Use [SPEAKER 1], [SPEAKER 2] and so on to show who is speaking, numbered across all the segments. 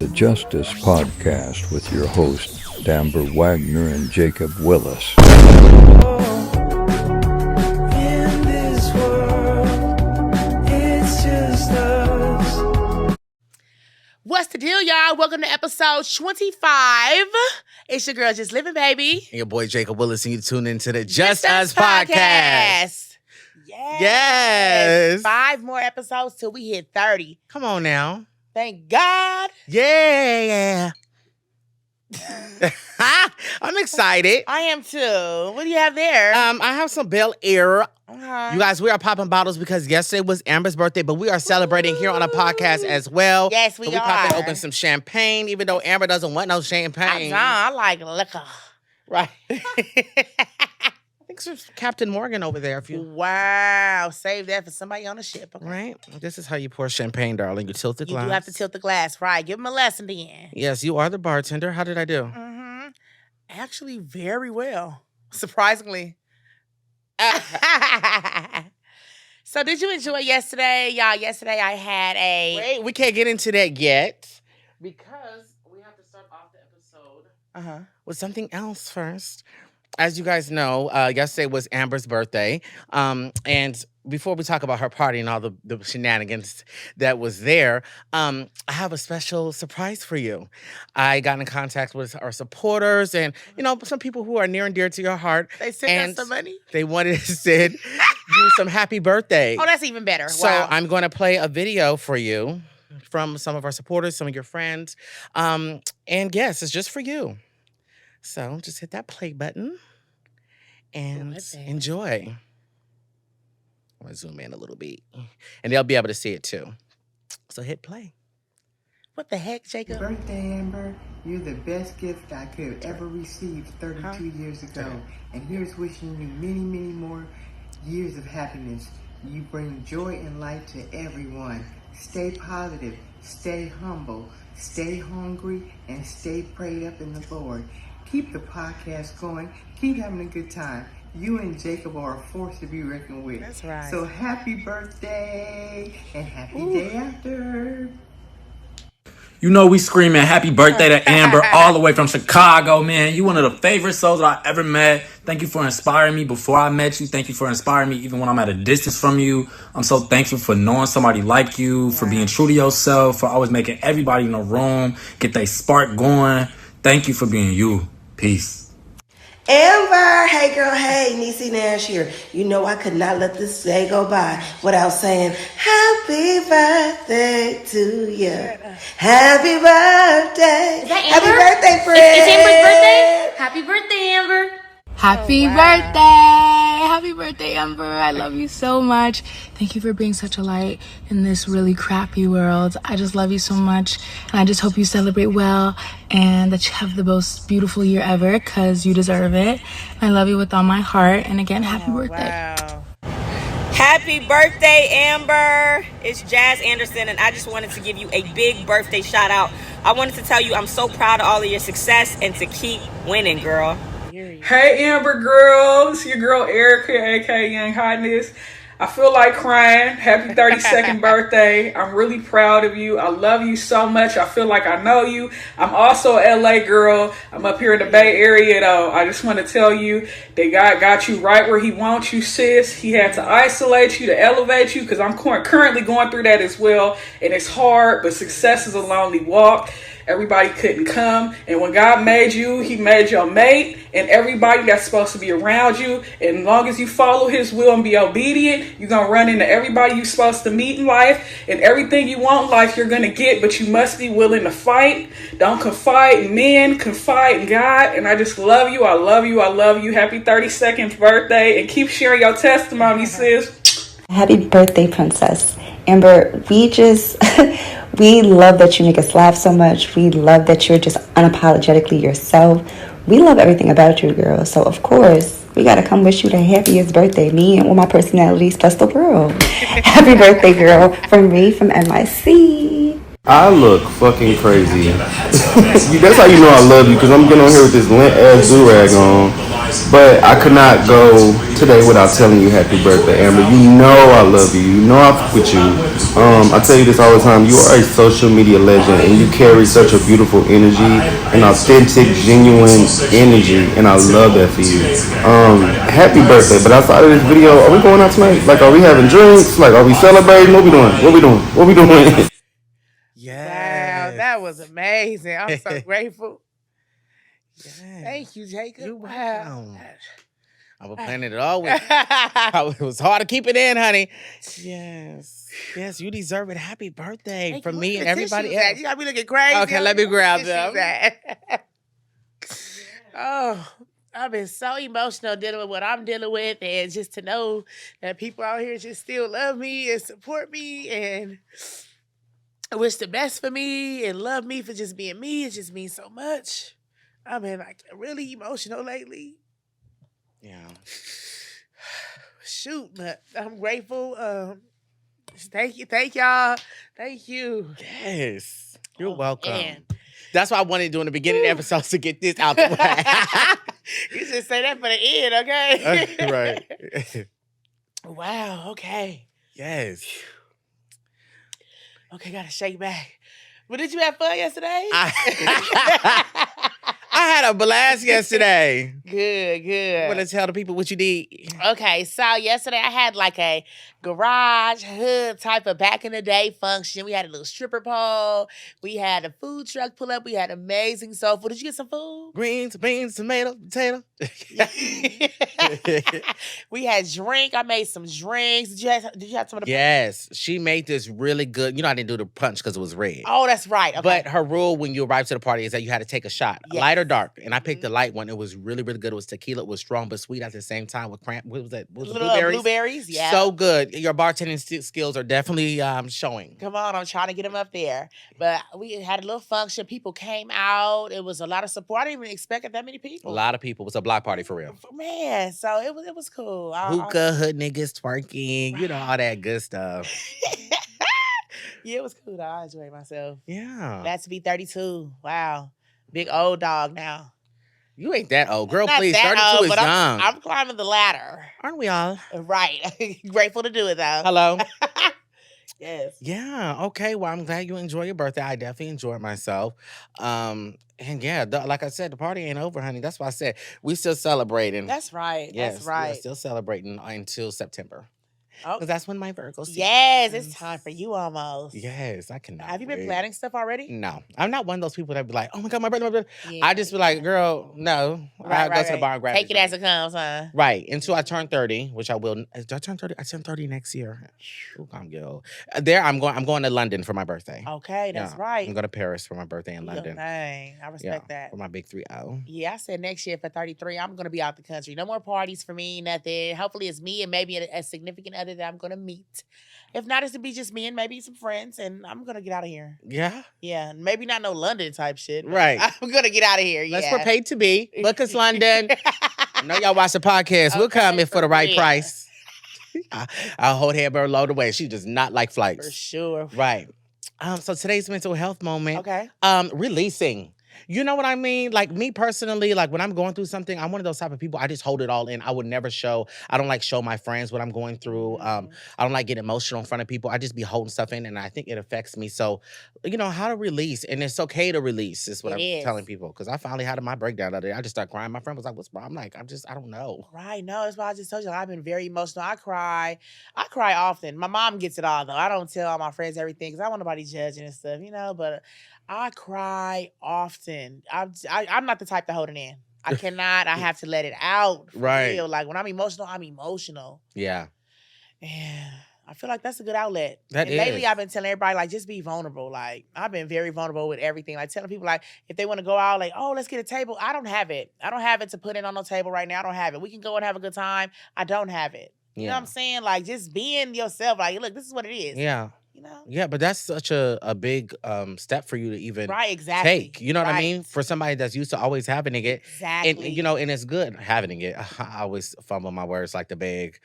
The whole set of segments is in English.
[SPEAKER 1] the Justice Podcast with your hosts, Amber Wagner and Jacob Willis.
[SPEAKER 2] What's the deal, y'all? Welcome to episode 25. It's your girl, Just Living, baby.
[SPEAKER 3] And your boy, Jacob Willis, and you tune into the Just US Podcast. Yes.
[SPEAKER 2] 5 more episodes till we hit 30.
[SPEAKER 3] Come on now.
[SPEAKER 2] Thank God.
[SPEAKER 3] Yeah. I'm excited.
[SPEAKER 2] I am too. What do you have there?
[SPEAKER 3] I have some Bel Air.
[SPEAKER 2] Okay.
[SPEAKER 3] You guys, we are popping bottles because yesterday was Amber's birthday, but we are celebrating here on a podcast as well.
[SPEAKER 2] Yes, we
[SPEAKER 3] so we
[SPEAKER 2] are.
[SPEAKER 3] popping open some champagne, even though Amber doesn't want no champagne.
[SPEAKER 2] I like liquor.
[SPEAKER 3] Right. I think it's Captain Morgan over there. If you
[SPEAKER 2] Wow. Save that for somebody on the ship. Okay?
[SPEAKER 3] Right. This is how you pour champagne, darling. You tilt the glass.
[SPEAKER 2] You do have to tilt the glass, right? Give them a lesson then.
[SPEAKER 3] Yes, you are the bartender. How did I do?
[SPEAKER 2] Mm-hmm. Actually, very well. Surprisingly. So did you enjoy yesterday? Y'all, yesterday I had a...
[SPEAKER 3] Wait, we can't get into that yet because we have to start off the episode with something else first. As you guys know, yesterday was Amber's birthday. And before we talk about her party and all the shenanigans that was there, I have a special surprise for you. I got in contact with our supporters and, some people who are near and dear to your heart.
[SPEAKER 2] They sent us some money?
[SPEAKER 3] They wanted to send you some happy birthday.
[SPEAKER 2] Oh, that's even better.
[SPEAKER 3] So
[SPEAKER 2] wow.
[SPEAKER 3] I'm going to play a video for you from some of our supporters, some of your friends. And yes, it's just for you. So just hit that play button and enjoy. I'm going to zoom in a little bit. And they'll be able to see it too. So hit play.
[SPEAKER 2] What the heck, Jacob?
[SPEAKER 4] Happy birthday, Amber. You're the best gift I could have ever received 32 years ago. And here's wishing you many, many more years of happiness. You bring joy and light to everyone. Stay positive, stay humble, stay hungry, and stay prayed up in the Lord. Keep the podcast going. Keep having a good time. You and Jacob are a force to be reckoned with.
[SPEAKER 2] That's right.
[SPEAKER 4] So happy birthday and happy day after.
[SPEAKER 5] You know we screaming happy birthday to Amber all the way from Chicago, man. You one of the favorite souls that I ever met. Thank you for inspiring me before I met you. Thank you for inspiring me even when I'm at a distance from you. I'm so thankful for knowing somebody like you, for being true to yourself, for always making everybody in the room get their spark going. Thank you for being you. Peace.
[SPEAKER 6] Amber, hey girl, hey, Niecy Nash here. You know I could not let this day go by without saying happy birthday to you. Happy birthday.
[SPEAKER 7] Is that
[SPEAKER 6] Happy
[SPEAKER 7] Amber?
[SPEAKER 6] birthday, friend.
[SPEAKER 7] It's Amber's birthday? Happy birthday, Amber.
[SPEAKER 8] Happy birthday! Happy birthday, Amber. I love you so much. Thank you for being such a light in this really crappy world. I just love you so much. And I just hope you celebrate well and that you have the most beautiful year ever because you deserve it. I love you with all my heart. And again, happy birthday.
[SPEAKER 2] Wow.
[SPEAKER 9] Happy birthday, Amber. It's Jazz Anderson, and I just wanted to give you a big birthday shout out. I wanted to tell you I'm so proud of all of your success and to keep winning, girl.
[SPEAKER 10] Hey Amber girl, it's your girl Erica, aka Young Hotness. I feel like crying. Happy 32nd birthday. I'm really proud of you. I love you so much. I feel like I know you. I'm also an LA girl. I'm up here in the Bay Area though. I just want to tell you that God got you right where he wants you, sis. He had to isolate you to elevate you because I'm currently going through that as well. And it's hard, but success is a lonely walk. Everybody couldn't come. And when God made you, he made your mate and everybody that's supposed to be around you. And as long as you follow his will and be obedient, you're going to run into everybody you're supposed to meet in life. And everything you want in life, you're going to get. But you must be willing to fight. Don't confide in men. Confide in God. And I just love you. I love you. I love you. Happy 32nd birthday. And keep sharing your testimony, sis.
[SPEAKER 11] Happy birthday, Princess. Amber, we love that you make us laugh so much. We love that you're just unapologetically yourself. We love everything about you, girl. So, of course, we got to come wish you the happiest birthday. Me and all my personalities plus the world. Happy birthday, girl, from me, from MIC.
[SPEAKER 12] I look fucking crazy. That's how you know I love you, because I'm getting on here with this lint ass do-rag on. But I could not go today without telling you happy birthday, Amber. You know I love you. You know I fuck with you. I tell you this all the time. You are a social media legend, and you carry such a beautiful energy, an authentic, genuine energy, and I love that for you. Happy birthday. But outside of this video, are we going out tonight? Like, are we having drinks? Like, are we celebrating? What we doing? What we doing? What we doing?
[SPEAKER 2] Wow, that was amazing. I'm so grateful.
[SPEAKER 3] Yes.
[SPEAKER 2] Thank you, Jacob.
[SPEAKER 3] You're
[SPEAKER 2] Wow.
[SPEAKER 3] welcome. I was planning it all week. It was hard to keep it in, honey. Yes. Yes, you deserve it. Happy birthday from me and everybody else.
[SPEAKER 2] You got me looking crazy.
[SPEAKER 3] Okay, let me grab them.
[SPEAKER 2] Oh, I've been so emotional dealing with what I'm dealing with, and just to know that people out here just still love me and support me and wish the best for me and love me for just being me. It just means so much. I've been like really emotional lately.
[SPEAKER 3] Yeah.
[SPEAKER 2] Shoot, but I'm grateful. Thank y'all. Thank you.
[SPEAKER 3] Yes. You're welcome.
[SPEAKER 2] Man.
[SPEAKER 3] That's why I wanted to do in the beginning of the episodes to get this out the way.
[SPEAKER 2] You should say that for the end, okay?
[SPEAKER 3] Right.
[SPEAKER 2] Wow, okay.
[SPEAKER 3] Yes.
[SPEAKER 2] Okay, gotta shake back. But did you have fun yesterday?
[SPEAKER 3] I had a blast yesterday.
[SPEAKER 2] Good.
[SPEAKER 3] Want to tell the people what you did?
[SPEAKER 2] Okay, so yesterday I had like a garage hood type of back in the day function. We had a little stripper pole. We had a food truck pull up. We had amazing soul food. Did you get some food?
[SPEAKER 3] Greens, beans, tomato, potato.
[SPEAKER 2] We had drink. I made some drinks. Did you have some of the?
[SPEAKER 3] Yes, she made this really good. You know, I didn't do the punch because it was red.
[SPEAKER 2] Oh, that's right. Okay.
[SPEAKER 3] But her rule when you arrive to the party is that you had to take a shot,
[SPEAKER 2] Yes.
[SPEAKER 3] light or dark. And I picked the light one. It was really, really good. It was tequila. It was strong but sweet at the same time with what was that? What was it, blueberries?
[SPEAKER 2] Blueberries, yeah.
[SPEAKER 3] So good. Your bartending skills are definitely showing.
[SPEAKER 2] Come on, I'm trying to get them up there. But we had a little function. People came out. It was a lot of support. I didn't even expect that many people.
[SPEAKER 3] A lot of people. It was a block party for real.
[SPEAKER 2] Man, so it was cool.
[SPEAKER 3] Hookah, hood niggas twerking, you know, all that good stuff.
[SPEAKER 2] Yeah, it was cool though. I enjoyed myself.
[SPEAKER 3] Yeah.
[SPEAKER 2] Glad to be 32. Wow. Big old dog now.
[SPEAKER 3] You ain't that old. Girl,
[SPEAKER 2] Not
[SPEAKER 3] please.
[SPEAKER 2] that
[SPEAKER 3] 32
[SPEAKER 2] old,
[SPEAKER 3] is
[SPEAKER 2] but
[SPEAKER 3] young.
[SPEAKER 2] I'm climbing the ladder.
[SPEAKER 3] Aren't we all?
[SPEAKER 2] Right. Grateful to do it though.
[SPEAKER 3] Hello?
[SPEAKER 2] Yes.
[SPEAKER 3] Yeah. Okay. Well, I'm glad you enjoy your birthday. I definitely enjoyed myself. And yeah, like I said, the party ain't over, honey. That's why I said we still celebrating.
[SPEAKER 2] That's right.
[SPEAKER 3] Yes,
[SPEAKER 2] That's right.
[SPEAKER 3] we're still celebrating until September.
[SPEAKER 2] Oh,
[SPEAKER 3] because that's when my Virgo season
[SPEAKER 2] yes,
[SPEAKER 3] ends.
[SPEAKER 2] it's time for you almost.
[SPEAKER 3] Yes, I cannot.
[SPEAKER 2] Have you been
[SPEAKER 3] wait.
[SPEAKER 2] planning stuff already?
[SPEAKER 3] No, I'm not one of those people that be like, "Oh my god, my birthday, my birthday."
[SPEAKER 2] Yeah.
[SPEAKER 3] I just be like, "Girl, no." I go to the bar and grab
[SPEAKER 2] Take it
[SPEAKER 3] drink.
[SPEAKER 2] as it comes, huh?
[SPEAKER 3] Right, until I turn 30, which I will. Do I turn 30? I turn 30 next year. Ooh, I'm good. There, I'm going to London for my birthday.
[SPEAKER 2] Okay, that's
[SPEAKER 3] Yeah,
[SPEAKER 2] right.
[SPEAKER 3] I'm going to Paris for my birthday in
[SPEAKER 2] Young
[SPEAKER 3] London.
[SPEAKER 2] thing. I respect that.
[SPEAKER 3] For my big 3-0.
[SPEAKER 2] Yeah, I said next year for 33, I'm going to be out the country. No more parties for me, nothing. Hopefully it's me and maybe a significant other that I'm going to meet. If not, it's to be just me and maybe some friends, and I'm going to get out of here.
[SPEAKER 3] Yeah?
[SPEAKER 2] Yeah, maybe not no London type shit.
[SPEAKER 3] Right.
[SPEAKER 2] I'm going to get out of here,
[SPEAKER 3] Let's
[SPEAKER 2] yeah.
[SPEAKER 3] we're paid to be. Book us London. I know y'all watch the podcast. We'll come in for the right
[SPEAKER 2] real.
[SPEAKER 3] price. I'll hold her load away. She does not like flights.
[SPEAKER 2] For sure.
[SPEAKER 3] Right. So today's mental health moment.
[SPEAKER 2] Okay.
[SPEAKER 3] Releasing. You know what I mean? Like me personally, like when I'm going through something, I'm one of those type of people, I just hold it all in. I would never show. I don't like show my friends what I'm going through. I don't like getting emotional in front of people. I just be holding stuff in, and I think it affects me. So, you know, how to release. And it's okay to release is what I'm telling people. Because I finally had my breakdown the other day. I just started crying. My friend was like, what's wrong? I'm like, I don't know.
[SPEAKER 2] Right. No, that's why I just told you. I've been very emotional. I cry often. My mom gets it all, though. I don't tell all my friends everything because I don't want nobody judging and stuff, you know, but I cry often. I'm not the type to hold it in. I cannot. I have to let it out. For
[SPEAKER 3] Right.
[SPEAKER 2] real. Like when I'm emotional, I'm emotional.
[SPEAKER 3] Yeah.
[SPEAKER 2] And I feel like that's a good outlet.
[SPEAKER 3] That
[SPEAKER 2] and lately
[SPEAKER 3] is.
[SPEAKER 2] I've been telling everybody, like, just be vulnerable. Like, I've been very vulnerable with everything. Like telling people, like, if they want to go out, like, oh, let's get a table. I don't have it. I don't have it to put in on no table right now. I don't have it. We can go and have a good time. I don't have it. You know what I'm saying? Like, just being yourself. Like, look, this is what it is.
[SPEAKER 3] Yeah.
[SPEAKER 2] you know?
[SPEAKER 3] Yeah, but that's such a big step for you to even
[SPEAKER 2] Right, exactly.
[SPEAKER 3] take. You know what I mean?
[SPEAKER 2] Right.
[SPEAKER 3] For somebody that's used to always having it.
[SPEAKER 2] Exactly.
[SPEAKER 3] And you know, and it's good having it. I always fumble my words like the bag.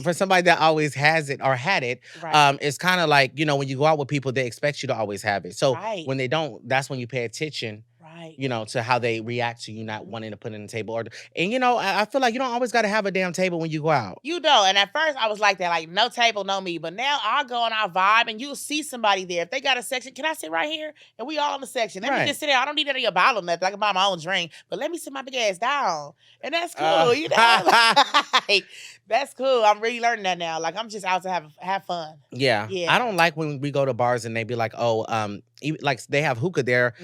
[SPEAKER 3] For somebody that always has it or had it,
[SPEAKER 2] Right.
[SPEAKER 3] it's kind of like, you know, when you go out with people, they expect you to always have it. So
[SPEAKER 2] Right.
[SPEAKER 3] when they don't, that's when you pay attention.
[SPEAKER 2] Right.
[SPEAKER 3] You know, to how they react to you not wanting to put it on the table. And you know, I feel like you don't always got to have a damn table when you go out.
[SPEAKER 2] You don't. And at first I was like that, like no table, no me. But now I'll go and I'll vibe and you'll see somebody there. If they got a section, can I sit right here? And we all in the section. Let me just sit there. I don't need any bottle or nothing. I can buy my own drink. But let me sit my big ass down. And that's cool, you know? Like, that's cool. I'm really learning that now. Like I'm just out to have fun.
[SPEAKER 3] Yeah. I don't like when we go to bars and they be like, oh, like they have hookah there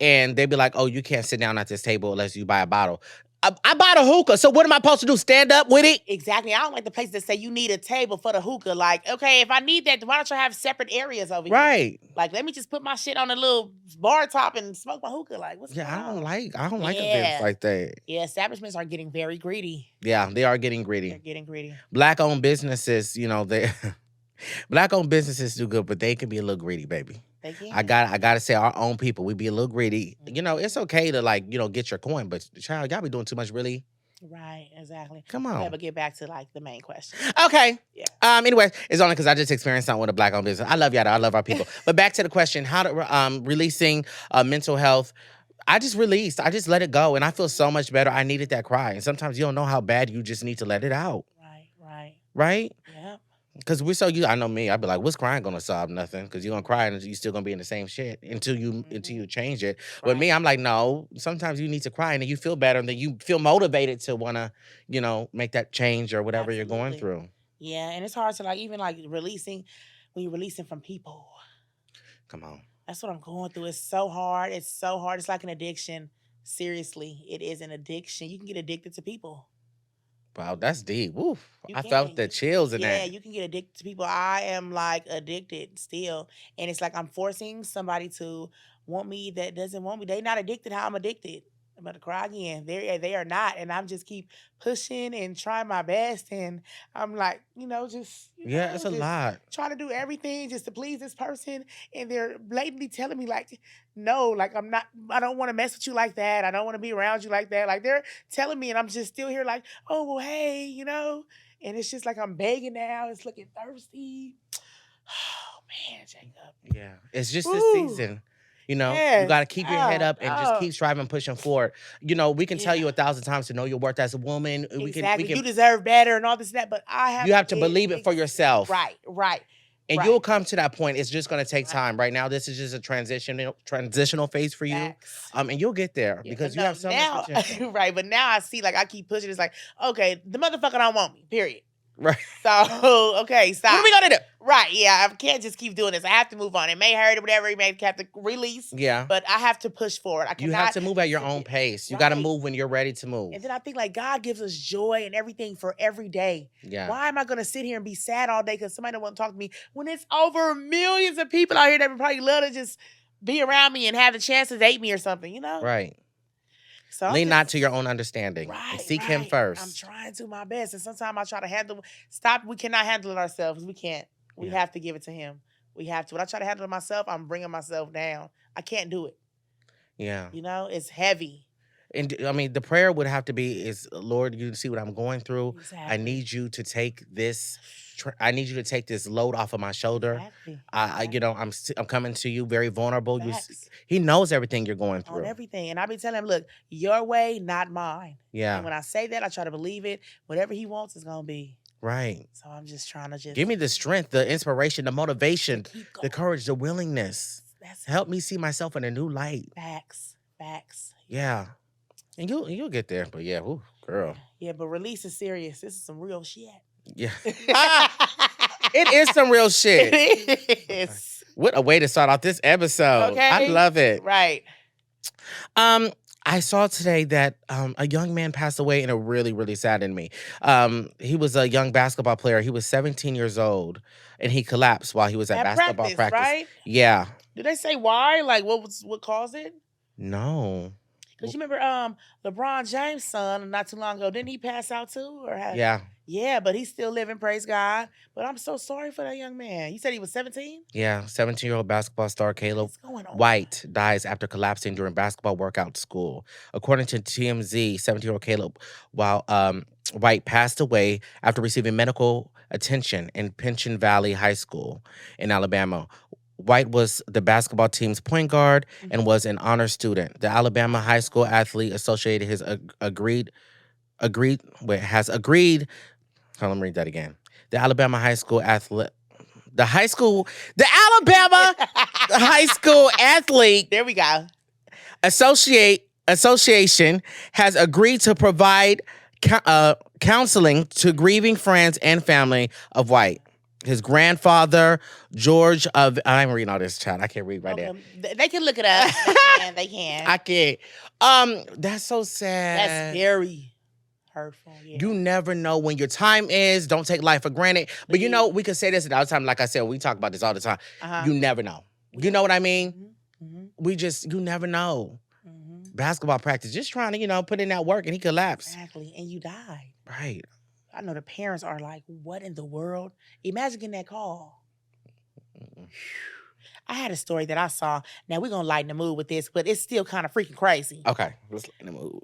[SPEAKER 3] and they be like, oh, you can't sit down at this table unless you buy a bottle. I bought a hookah, so what am I supposed to do? Stand up with it?
[SPEAKER 2] Exactly. I don't like the places that say you need a table for the hookah. Like, okay, if I need that, why don't you have separate areas over here?
[SPEAKER 3] Right.
[SPEAKER 2] Like, let me just put my shit on a little bar top and smoke my hookah. Like, what's going on?
[SPEAKER 3] I don't like events like that.
[SPEAKER 2] Yeah, establishments are getting very greedy.
[SPEAKER 3] Yeah, they are getting greedy.
[SPEAKER 2] They're getting greedy.
[SPEAKER 3] Black-owned businesses, you know, they Black-owned businesses do good, but they can be a little greedy, baby. I gotta say, our own people, we be a little greedy. You know, it's okay to like, you know, get your coin, but child, y'all be doing too much, really.
[SPEAKER 2] Right, exactly.
[SPEAKER 3] Come on.
[SPEAKER 2] Yeah, but get back to like the main question.
[SPEAKER 3] Okay.
[SPEAKER 2] Yeah.
[SPEAKER 3] Anyway, it's only because I just experienced something with a Black-owned business. I love y'all. I love our people. But back to the question: how to releasing mental health. I just released. I just let it go, and I feel so much better. I needed that cry, and sometimes you don't know how bad you just need to let it out. Right.
[SPEAKER 2] Yep.
[SPEAKER 3] Because we're so used. I know me. I'd be like, "What's crying gonna solve nothing?" Because you're gonna cry and you're still gonna be in the same shit until you change it. With me, I'm like, no. Sometimes you need to cry and then you feel better and then you feel motivated to wanna, you know, make that change or whatever you're going through.
[SPEAKER 2] Yeah, and it's hard to like even like releasing when you're releasing from people.
[SPEAKER 3] Come on.
[SPEAKER 2] That's what I'm going through. It's so hard. It's so hard. It's like an addiction. Seriously, it is an addiction. You can get addicted to people.
[SPEAKER 3] Wow, that's deep. Woo. I felt the chills in that.
[SPEAKER 2] Yeah, you can get addicted to people. I am like addicted still. And it's like I'm forcing somebody to want me that doesn't want me. They not addicted how I'm addicted. I'm about to cry again. They are not. And I'm just keep pushing and trying my best. And I'm like, you know, just
[SPEAKER 3] it's a lot.
[SPEAKER 2] Trying to do everything just to please this person. And they're blatantly telling me like, no, like I don't want to mess with you like that. I don't want to be around you like that. Like they're telling me and I'm just still here like, oh, well, hey, you know. And it's just like I'm begging now. It's looking thirsty. Oh, man, Jacob.
[SPEAKER 3] Yeah. It's just this season. You know, you got to keep your head up and just keep striving, pushing forward. You know, we can tell you 1,000 times to know your worth as a woman.
[SPEAKER 2] Exactly. You deserve better and all this and that, but
[SPEAKER 3] you have to believe it for yourself.
[SPEAKER 2] Right.
[SPEAKER 3] And you'll come to that point. It's just going to take time. Right now, this is just a transitional phase for you. And you'll get there because you have so much potential.
[SPEAKER 2] Right. But now I see, like, I keep pushing. It's like, okay, the motherfucker don't want me, period.
[SPEAKER 3] Right.
[SPEAKER 2] So, okay, stop.
[SPEAKER 3] What are we going to do?
[SPEAKER 2] Right, yeah, I can't just keep doing this. I have to move on. It may hurt or whatever. You may have to release.
[SPEAKER 3] Yeah.
[SPEAKER 2] But I have to push forward.
[SPEAKER 3] You have to move at your own pace. You got to move when you're ready to move.
[SPEAKER 2] And then I think, like, God gives us joy and everything for every day.
[SPEAKER 3] Yeah.
[SPEAKER 2] Why am I going to sit here and be sad all day because somebody don't want to talk to me when it's over millions of people out here that would probably love to just be around me and have the chance to date me or something, you know?
[SPEAKER 3] Right.
[SPEAKER 2] So
[SPEAKER 3] lean not to your own understanding. And seek him first.
[SPEAKER 2] I'm trying to my best. And sometimes I try to handle, we cannot handle it ourselves. We can't. We have to give it to him. We have to. When I try to handle it myself, I'm bringing myself down. I can't do it.
[SPEAKER 3] Yeah.
[SPEAKER 2] You know, it's heavy.
[SPEAKER 3] And I mean, the prayer would have to be is, Lord, you see what I'm going through.
[SPEAKER 2] Exactly.
[SPEAKER 3] I need you to take this. I need you to take this load off of my shoulder. Exactly. You know, I'm coming to you very vulnerable. He knows everything you're going through.
[SPEAKER 2] On everything. And I be telling him, look, your way, not mine.
[SPEAKER 3] Yeah.
[SPEAKER 2] And when I say that, I try to believe it. Whatever he wants is going to be.
[SPEAKER 3] Right.
[SPEAKER 2] So I'm just trying to
[SPEAKER 3] give me the strength, the inspiration, the motivation, the courage, the willingness. Help me see myself in a new light.
[SPEAKER 2] Facts.
[SPEAKER 3] Yeah. And you'll get there. But yeah, ooh, girl.
[SPEAKER 2] Yeah, but release is serious. This is some real shit.
[SPEAKER 3] Yeah. It is some real shit.
[SPEAKER 2] It is.
[SPEAKER 3] What a way to start off this episode.
[SPEAKER 2] Okay.
[SPEAKER 3] I love it.
[SPEAKER 2] Right.
[SPEAKER 3] I saw today that a young man passed away and it really, really saddened me. He was a young basketball player. He was 17 years old and he collapsed while he was at basketball practice.
[SPEAKER 2] Right?
[SPEAKER 3] Yeah.
[SPEAKER 2] Did they say why? Like what caused it?
[SPEAKER 3] No.
[SPEAKER 2] Because you remember LeBron James' son not too long ago, didn't he pass out too?
[SPEAKER 3] Yeah.
[SPEAKER 2] Yeah, but he's still living, praise God. But I'm so sorry for that young man. You said he was 17?
[SPEAKER 3] Yeah, 17-year-old basketball star Caleb White dies after collapsing during basketball workout school. According to TMZ, 17-year-old Caleb White passed away after receiving medical attention in Pension Valley High School in Alabama. White was the basketball team's point guard and was an honor student. The Alabama High School Athlete Associated has agreed. Hold on, let me read that again. The Alabama High School Athlete. The Alabama High School Athlete.
[SPEAKER 2] There we go.
[SPEAKER 3] Association has agreed to provide counseling to grieving friends and family of White. His grandfather, George of... I'm reading all this, chat. I can't read right now.
[SPEAKER 2] They can look it up. They can.
[SPEAKER 3] I can't. That's so sad.
[SPEAKER 2] That's very hurtful. Yeah.
[SPEAKER 3] You never know when your time is. Don't take life for granted. But you know, we could say this all the time. Like I said, we talk about this all the time. You never know. You know what I mean? You never know. Basketball practice, just trying to, put in that work, and he collapsed.
[SPEAKER 2] Exactly. And you died.
[SPEAKER 3] Right.
[SPEAKER 2] I know the parents are like, what in the world? Imagine getting that call. I had a story that I saw. Now, we're going to lighten the mood with this, but it's still kind of freaking crazy.
[SPEAKER 3] Okay, let's lighten the mood.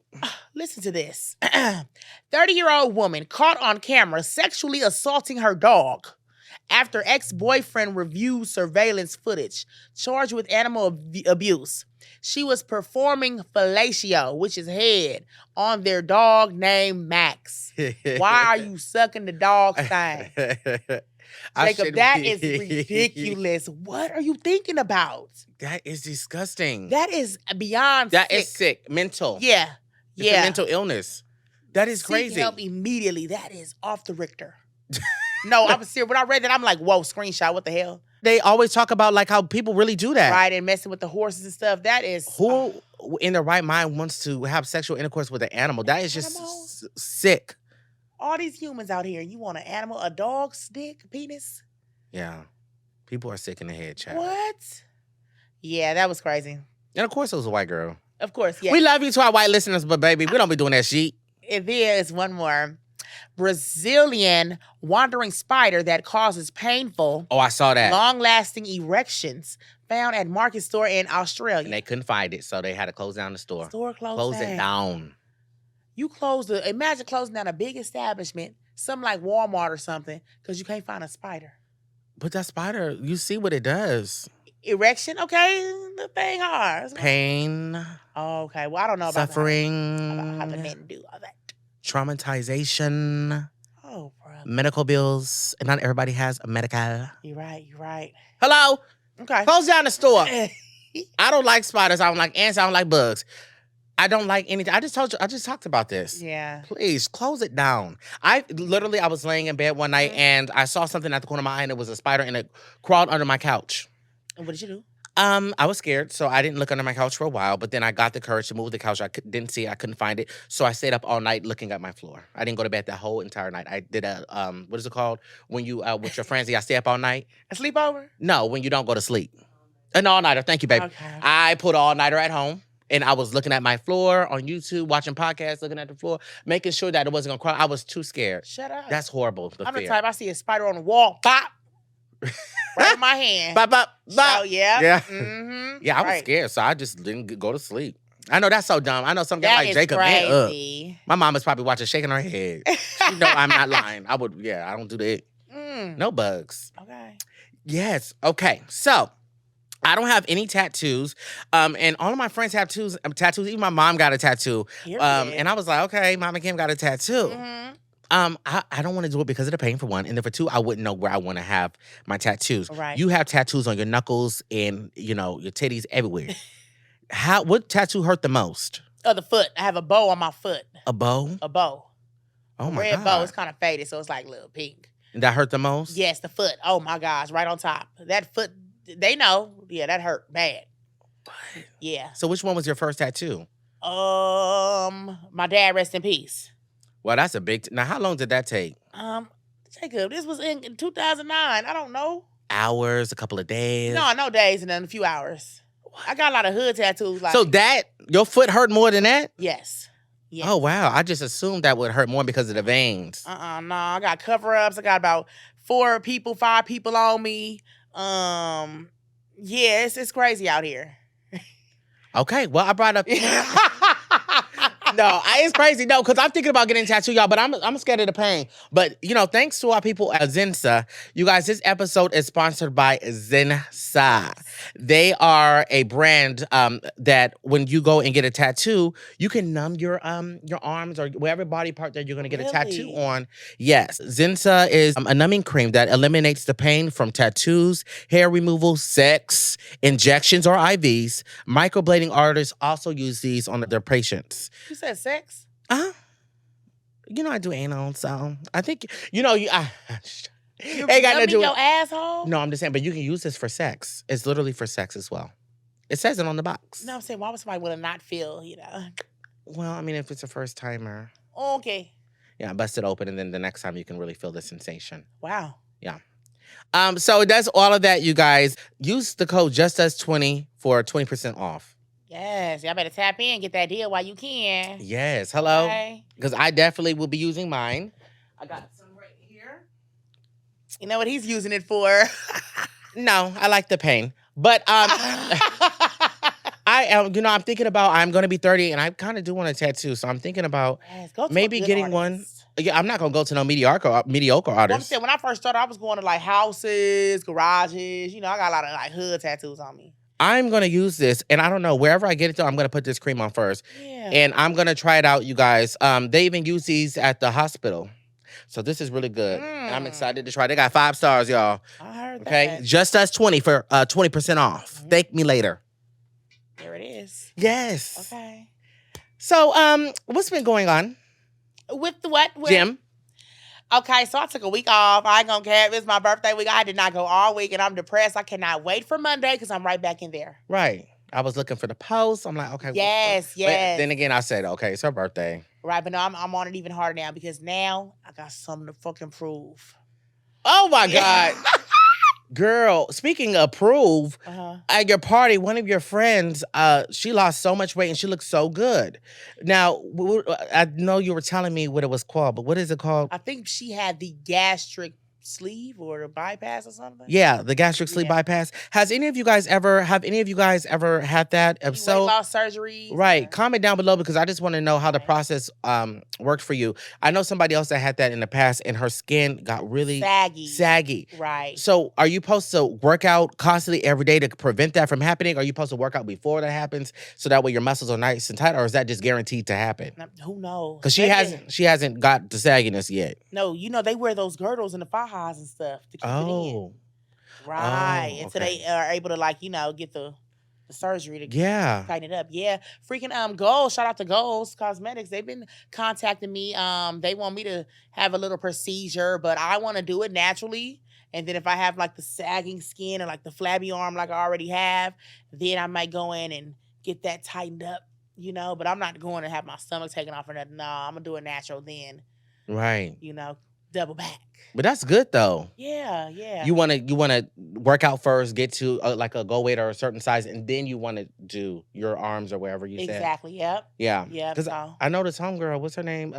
[SPEAKER 2] Listen to this. 30-year-old woman caught on camera sexually assaulting her dog after ex-boyfriend reviewed surveillance footage, charged with animal abuse. She was performing fellatio, which is head, on their dog named Max. Why are you sucking the dog's thing? Jacob, that is ridiculous. What are you thinking about?
[SPEAKER 3] That is disgusting.
[SPEAKER 2] That is beyond
[SPEAKER 3] That
[SPEAKER 2] sick.
[SPEAKER 3] is sick. Mental.
[SPEAKER 2] Yeah.
[SPEAKER 3] It's a mental illness. That is crazy.
[SPEAKER 2] Seek help immediately. That is off the Richter. No, I'm serious. When I read that, I'm like, whoa, screenshot. What the hell?
[SPEAKER 3] They always talk about like how people really do that.
[SPEAKER 2] Right, and messing with the horses and stuff. That is...
[SPEAKER 3] Who in their right mind wants to have sexual intercourse with an animal? That is just sick.
[SPEAKER 2] All these humans out here, you want an animal, a dog's dick, penis?
[SPEAKER 3] Yeah. People are sick in the head, child.
[SPEAKER 2] What? Yeah, that was crazy.
[SPEAKER 3] And of course it was a white girl.
[SPEAKER 2] Of course, yeah.
[SPEAKER 3] We love you to our white listeners, but baby, we don't be doing that shit.
[SPEAKER 2] There is one more. Brazilian wandering spider that causes painful,
[SPEAKER 3] I saw that.
[SPEAKER 2] long-lasting erections found at market store in Australia.
[SPEAKER 3] And they couldn't find it, so they had to close down the store.
[SPEAKER 2] Store closed
[SPEAKER 3] Close
[SPEAKER 2] down.
[SPEAKER 3] it down.
[SPEAKER 2] You imagine closing down a big establishment, something like Walmart or something, because you can't find a spider.
[SPEAKER 3] But that spider, you see what it does.
[SPEAKER 2] Erection, okay, the thing hard.
[SPEAKER 3] Pain.
[SPEAKER 2] Oh, okay, well, I don't know about
[SPEAKER 3] suffering.
[SPEAKER 2] how the men do all that.
[SPEAKER 3] Traumatization.
[SPEAKER 2] Oh, bro.
[SPEAKER 3] Medical bills. And not everybody has a medical.
[SPEAKER 2] You're right.
[SPEAKER 3] Hello?
[SPEAKER 2] Okay.
[SPEAKER 3] Close down the store. I don't like spiders. I don't like ants. I don't like bugs. I don't like anything. I just talked about this.
[SPEAKER 2] Yeah.
[SPEAKER 3] Please, close it down. I was laying in bed one night and I saw something at the corner of my eye and it was a spider and it crawled under my couch.
[SPEAKER 2] And what did you do?
[SPEAKER 3] I was scared, so I didn't look under my couch for a while, but then I got the courage to move the couch. I didn't see it. I couldn't find it. So I stayed up all night looking at my floor. I didn't go to bed that whole entire night. I did a, what is it called? When you, with your friends, y'all stay up all night?
[SPEAKER 2] A sleepover?
[SPEAKER 3] No, when you don't go to sleep. An all-nighter. Thank you, baby.
[SPEAKER 2] Okay.
[SPEAKER 3] I put an all-nighter at home, and I was looking at my floor on YouTube, watching podcasts, looking at the floor, making sure that it wasn't going to crawl. I was too scared.
[SPEAKER 2] Shut up.
[SPEAKER 3] That's horrible,
[SPEAKER 2] I'm
[SPEAKER 3] fear.
[SPEAKER 2] the type, I see a spider on the wall, pop. Right in my hand.
[SPEAKER 3] Bop, bop, bop.
[SPEAKER 2] So, yeah.
[SPEAKER 3] Yeah.
[SPEAKER 2] Mm-hmm.
[SPEAKER 3] Yeah, I was scared, so I just didn't go to sleep. I know that's so dumb. I know some guy like Jacob.
[SPEAKER 2] Crazy.
[SPEAKER 3] My mom is probably watching, shaking her head. She know I'm not lying. I don't do that. No bugs.
[SPEAKER 2] Okay.
[SPEAKER 3] Yes. Okay. So, I don't have any tattoos. And all of my friends have tattoos. Even my mom got a tattoo. And I was like, okay, Mama Kim got a tattoo.
[SPEAKER 2] Mm-hmm.
[SPEAKER 3] I don't want to do it because of the pain, for one. And then for two, I wouldn't know where I want to have my tattoos.
[SPEAKER 2] Right.
[SPEAKER 3] You have tattoos on your knuckles and, your titties everywhere. What tattoo hurt the most?
[SPEAKER 2] Oh, the foot. I have a bow on my foot.
[SPEAKER 3] A bow?
[SPEAKER 2] A bow.
[SPEAKER 3] Oh, my
[SPEAKER 2] Red
[SPEAKER 3] God.
[SPEAKER 2] bow. It's kind of faded, so it's like a little pink.
[SPEAKER 3] And that hurt the most?
[SPEAKER 2] Yes, the foot. Oh, my gosh. Right on top. That foot, they know. Yeah, that hurt bad.
[SPEAKER 3] What?
[SPEAKER 2] Yeah.
[SPEAKER 3] So which one was your first tattoo?
[SPEAKER 2] My dad, rest in peace.
[SPEAKER 3] Well, that's a big... Now, how long did that take?
[SPEAKER 2] Jacob, this was in 2009. I don't know.
[SPEAKER 3] Hours, a couple of days?
[SPEAKER 2] No days and then a few hours. I got a lot of hood tattoos. Like,
[SPEAKER 3] So that, your foot hurt more than that?
[SPEAKER 2] yes. Yes.
[SPEAKER 3] Oh, wow. I just assumed that would hurt more because of the veins.
[SPEAKER 2] No. I got cover-ups. I got about 5 people on me. Yeah, it's crazy out here.
[SPEAKER 3] Okay, well, I brought up... No, it's crazy. No, because I'm thinking about getting a tattoo, y'all, but I'm scared of the pain. But, thanks to our people at Zensa, you guys, this episode is sponsored by Zensa. They are a brand that when you go and get a tattoo, you can numb your arms or whatever body part that you're going to get a tattoo on. Yes, Zensa is a numbing cream that eliminates the pain from tattoos, hair removal, sex, injections, or IVs. Microblading artists also use these on their patients.
[SPEAKER 2] You said sex?
[SPEAKER 3] I do anal, so I think,
[SPEAKER 2] You
[SPEAKER 3] ain't got
[SPEAKER 2] numbing your asshole?
[SPEAKER 3] No, I'm just saying, but you can use this for sex. It's literally for sex as well. It says it on the box.
[SPEAKER 2] No, I'm saying, why would somebody want to not feel,
[SPEAKER 3] Well, I mean, if it's a first timer.
[SPEAKER 2] Okay.
[SPEAKER 3] Yeah, bust it open, and then the next time you can really feel the sensation.
[SPEAKER 2] Wow.
[SPEAKER 3] Yeah. So it does all of that, you guys. Use the code JustUs20 for 20% off.
[SPEAKER 2] Yes, y'all better tap in, get that deal while you can.
[SPEAKER 3] Yes, hello.
[SPEAKER 2] Okay.
[SPEAKER 3] Because I definitely will be using mine. I got some right here.
[SPEAKER 2] You know what he's using it for?
[SPEAKER 3] No, I like the pain. But I am, I'm thinking about, I'm going to be 30 and I kind of do want a tattoo. So I'm thinking about maybe getting one. Yeah, I'm not going to go to no mediocre artist.
[SPEAKER 2] Well, I'm saying, when I first started, I was going to like houses, garages. I got a lot of like hood tattoos on me.
[SPEAKER 3] I'm going to use this, and I don't know, wherever I get it to, I'm going to put this cream on first. Yeah. And I'm going to try it out, you guys. They even use these at the hospital. So this is really good. And I'm excited to try. They got 5 stars, y'all.
[SPEAKER 2] I heard that.
[SPEAKER 3] Okay, JustUs20 for 20% off. Mm-hmm. Thank me later.
[SPEAKER 2] There it is.
[SPEAKER 3] Yes.
[SPEAKER 2] Okay.
[SPEAKER 3] So, what's been going on?
[SPEAKER 2] With what?
[SPEAKER 3] Jim?
[SPEAKER 2] Okay, so I took a week off. I ain't gonna care. It's my birthday week. I did not go all week, and I'm depressed. I cannot wait for Monday because I'm right back in there.
[SPEAKER 3] Right. I was looking for the post. I'm like, okay.
[SPEAKER 2] Yes.
[SPEAKER 3] But then again, I said, okay, it's her birthday.
[SPEAKER 2] Right, but no, I'm on it even harder now because now I got something to fucking prove.
[SPEAKER 3] Oh, my God. Girl, speaking of prove, at your party, one of your friends, she lost so much weight and she looked so good. Now, I know you were telling me what it was called, but what is it called?
[SPEAKER 2] I think she had the gastric sleeve or the bypass or something.
[SPEAKER 3] Yeah, the gastric sleeve bypass. Have any of you guys ever had that? If so,
[SPEAKER 2] weight loss surgery.
[SPEAKER 3] Right. Comment down below because I just want to know how the process worked for you. I know somebody else that had that in the past and her skin got really saggy.
[SPEAKER 2] Right.
[SPEAKER 3] So are you supposed to work out constantly every day to prevent that from happening? Are you supposed to work out before that happens so that way your muscles are nice and tight, or is that just guaranteed to happen?
[SPEAKER 2] Who knows?
[SPEAKER 3] Because she hasn't got the sagginess yet.
[SPEAKER 2] No, they wear those girdles in the fajas and stuff to keep it in. Right.
[SPEAKER 3] Oh,
[SPEAKER 2] and so they are able to get the surgery to tighten it up. Yeah. Freaking Goals. Shout out to Goals Cosmetics. They've been contacting me. They want me to have a little procedure, but I want to do it naturally. And then if I have like the sagging skin or like the flabby arm like I already have, then I might go in and get that tightened up, but I'm not going to have my stomach taken off or nothing. No, I'm going to do it natural then.
[SPEAKER 3] Right.
[SPEAKER 2] Double back.
[SPEAKER 3] But that's good though.
[SPEAKER 2] Yeah, yeah.
[SPEAKER 3] You wanna work out first, get to like a goal weight or a certain size, and then you want to do your arms or wherever you said.
[SPEAKER 2] Exactly. Yep.
[SPEAKER 3] Yeah.
[SPEAKER 2] Yeah.
[SPEAKER 3] Because I know this homegirl. What's her name?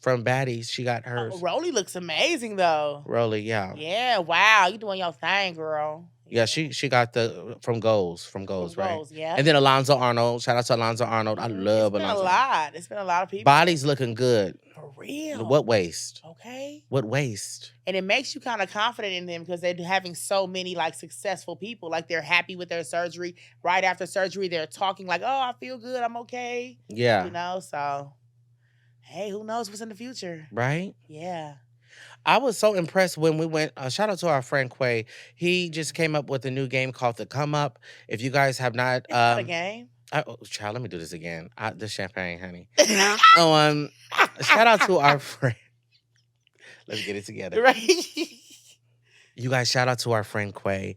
[SPEAKER 3] From Baddies, she got hers.
[SPEAKER 2] Rolly looks amazing though.
[SPEAKER 3] Rolly, yeah.
[SPEAKER 2] Yeah. Wow. You doing your thing, girl.
[SPEAKER 3] Yeah, she got the from Goals, right?
[SPEAKER 2] Goals, yeah.
[SPEAKER 3] And then Alonzo Arnold. Shout out to Alonzo Arnold. I love Alonzo.
[SPEAKER 2] It's been a lot of people.
[SPEAKER 3] Body's looking good.
[SPEAKER 2] For real.
[SPEAKER 3] What waist?
[SPEAKER 2] Okay.
[SPEAKER 3] What waist?
[SPEAKER 2] And it makes you kind of confident in them because they're having so many like successful people. Like they're happy with their surgery. Right after surgery, they're talking like, "Oh, I feel good. I'm okay."
[SPEAKER 3] Yeah.
[SPEAKER 2] So hey, who knows what's in the future?
[SPEAKER 3] Right?
[SPEAKER 2] Yeah.
[SPEAKER 3] I was so impressed when we went. Shout out to our friend Quay. He just came up with a new game called The Come Up. If you guys have not,
[SPEAKER 2] it's not a game.
[SPEAKER 3] Child, let me do this again. The champagne, honey. Shout out to our friend. Let's get it together.
[SPEAKER 2] Right.
[SPEAKER 3] You guys, shout out to our friend Quay.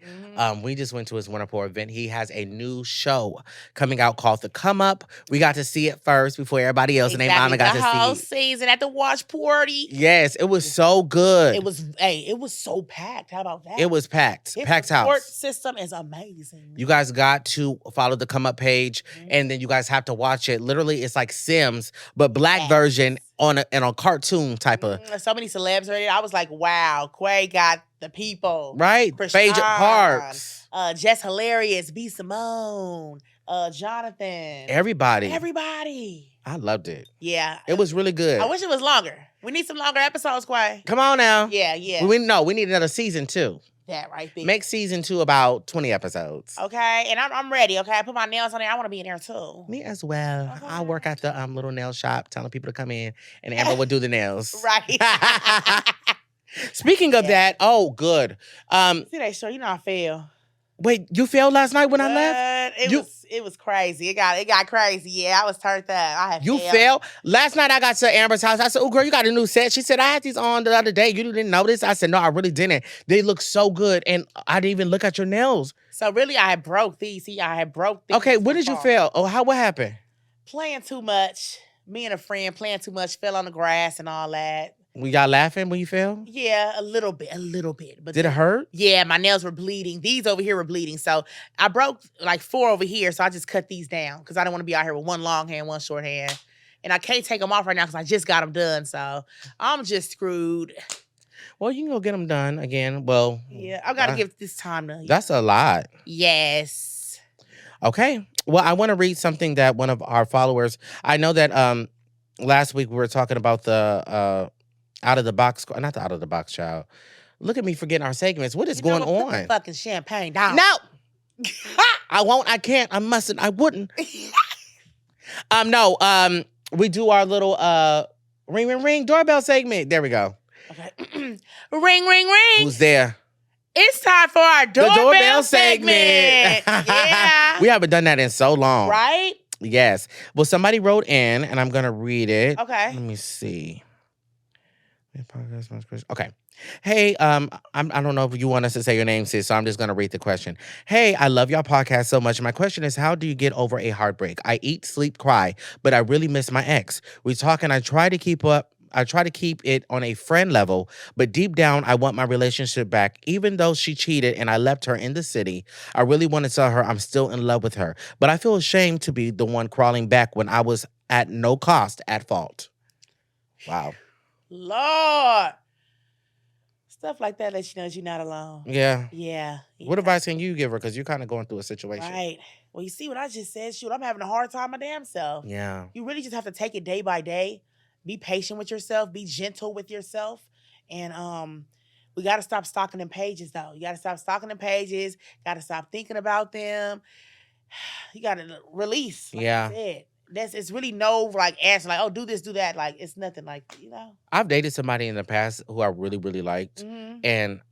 [SPEAKER 3] We just went to his Winterport event. He has a new show coming out called The Come Up. We got to see it first before everybody else, and their mama got
[SPEAKER 2] the
[SPEAKER 3] to
[SPEAKER 2] whole
[SPEAKER 3] see it.
[SPEAKER 2] season at the watch party.
[SPEAKER 3] Yes, it was so good.
[SPEAKER 2] It was so packed. How about that?
[SPEAKER 3] It was packed.
[SPEAKER 2] His
[SPEAKER 3] Packed
[SPEAKER 2] support
[SPEAKER 3] house.
[SPEAKER 2] system is amazing.
[SPEAKER 3] You guys got to follow the Come Up page, and then you guys have to watch it. Literally, it's like Sims, but black version on a cartoon type of.
[SPEAKER 2] So many celebs already. I was like, wow, Quay got the people.
[SPEAKER 3] Right? Phaedra Parks.
[SPEAKER 2] Jess Hilarious, B. Simone, Jonathan.
[SPEAKER 3] Everybody. I loved it.
[SPEAKER 2] Yeah.
[SPEAKER 3] It was really good.
[SPEAKER 2] I wish it was longer. We need some longer episodes, Quay.
[SPEAKER 3] Come on now.
[SPEAKER 2] Yeah.
[SPEAKER 3] We need another season 2.
[SPEAKER 2] That right there.
[SPEAKER 3] Make season 2 about 20 episodes.
[SPEAKER 2] Okay, and I'm ready. Okay, I put my nails on there. I want to be in there too.
[SPEAKER 3] Me as well. Okay. I work at the little nail shop, telling people to come in, and Amber would do the nails.
[SPEAKER 2] Right.
[SPEAKER 3] Speaking of that, oh, good.
[SPEAKER 2] See that show? You know I failed.
[SPEAKER 3] Wait, you failed last night when I left?
[SPEAKER 2] It was crazy. It got crazy. Yeah, I was turned up.
[SPEAKER 3] You failed? Last night I got to Amber's house. I said, oh, girl, you got a new set. She said, I had these on the other day. You didn't notice? I said, no, I really didn't. They look so good, and I didn't even look at your nails.
[SPEAKER 2] So really, I had broke these. See, I had broke these.
[SPEAKER 3] Okay, when did you fail? Oh, what happened?
[SPEAKER 2] Playing too much. Me and a friend playing too much, fell on the grass and all that.
[SPEAKER 3] Were y'all laughing when you fell?
[SPEAKER 2] Yeah, a little bit. But
[SPEAKER 3] did it hurt?
[SPEAKER 2] Yeah, my nails were bleeding. These over here were bleeding. So I broke like 4 over here. So I just cut these down because I don't want to be out here with one long hand, one short hand. And I can't take them off right now because I just got them done. So I'm just screwed.
[SPEAKER 3] Well, you can go get them done again. Well,
[SPEAKER 2] yeah, I got to give this time to.
[SPEAKER 3] That's a lot.
[SPEAKER 2] Yes.
[SPEAKER 3] Okay. Well, I want to read something that one of our followers. I know that last week we were talking about the out of the box, not the out of the box child. Look at me forgetting our segments. What is going on?
[SPEAKER 2] Put the fucking champagne down.
[SPEAKER 3] No. I won't. I can't. I mustn't. I wouldn't. No. We do our little ring, ring, ring doorbell segment. There we go.
[SPEAKER 2] Okay. Ring, ring, ring.
[SPEAKER 3] Who's there?
[SPEAKER 2] It's time for our doorbell segment. Yeah.
[SPEAKER 3] We haven't done that in so long.
[SPEAKER 2] Right?
[SPEAKER 3] Yes. Well, somebody wrote in, and I'm gonna read it.
[SPEAKER 2] Okay.
[SPEAKER 3] Let me see. Okay. Hey, I don't know if you want us to say your name, sis, so I'm just going to read the question. Hey, I love y'all podcast so much. My question is, how do you get over a heartbreak? I eat, sleep, cry, but I really miss my ex. We talk and I try to keep it on a friend level, but deep down, I want my relationship back. Even though she cheated and I left her in the city, I really want to tell her I'm still in love with her, but I feel ashamed to be the one crawling back when I was at no cost at fault. Wow.
[SPEAKER 2] Lord. Stuff like that lets you know that you're not alone.
[SPEAKER 3] Yeah.
[SPEAKER 2] Yeah.
[SPEAKER 3] What advice can you give her? Because you're kind of going through a situation.
[SPEAKER 2] Right. Well, you see what I just said? Shoot, I'm having a hard time my damn self.
[SPEAKER 3] Yeah.
[SPEAKER 2] You really just have to take it day by day. Be patient with yourself. Be gentle with yourself. And we got to stop stalking them pages, though. You got to stop stalking them pages. Got to stop thinking about them. You got to release. Like
[SPEAKER 3] yeah.
[SPEAKER 2] I said. It's really no like answer like, oh, do this, do that. Like it's nothing like, you know.
[SPEAKER 3] I've dated somebody in the past who I really, really liked. Mm-hmm. And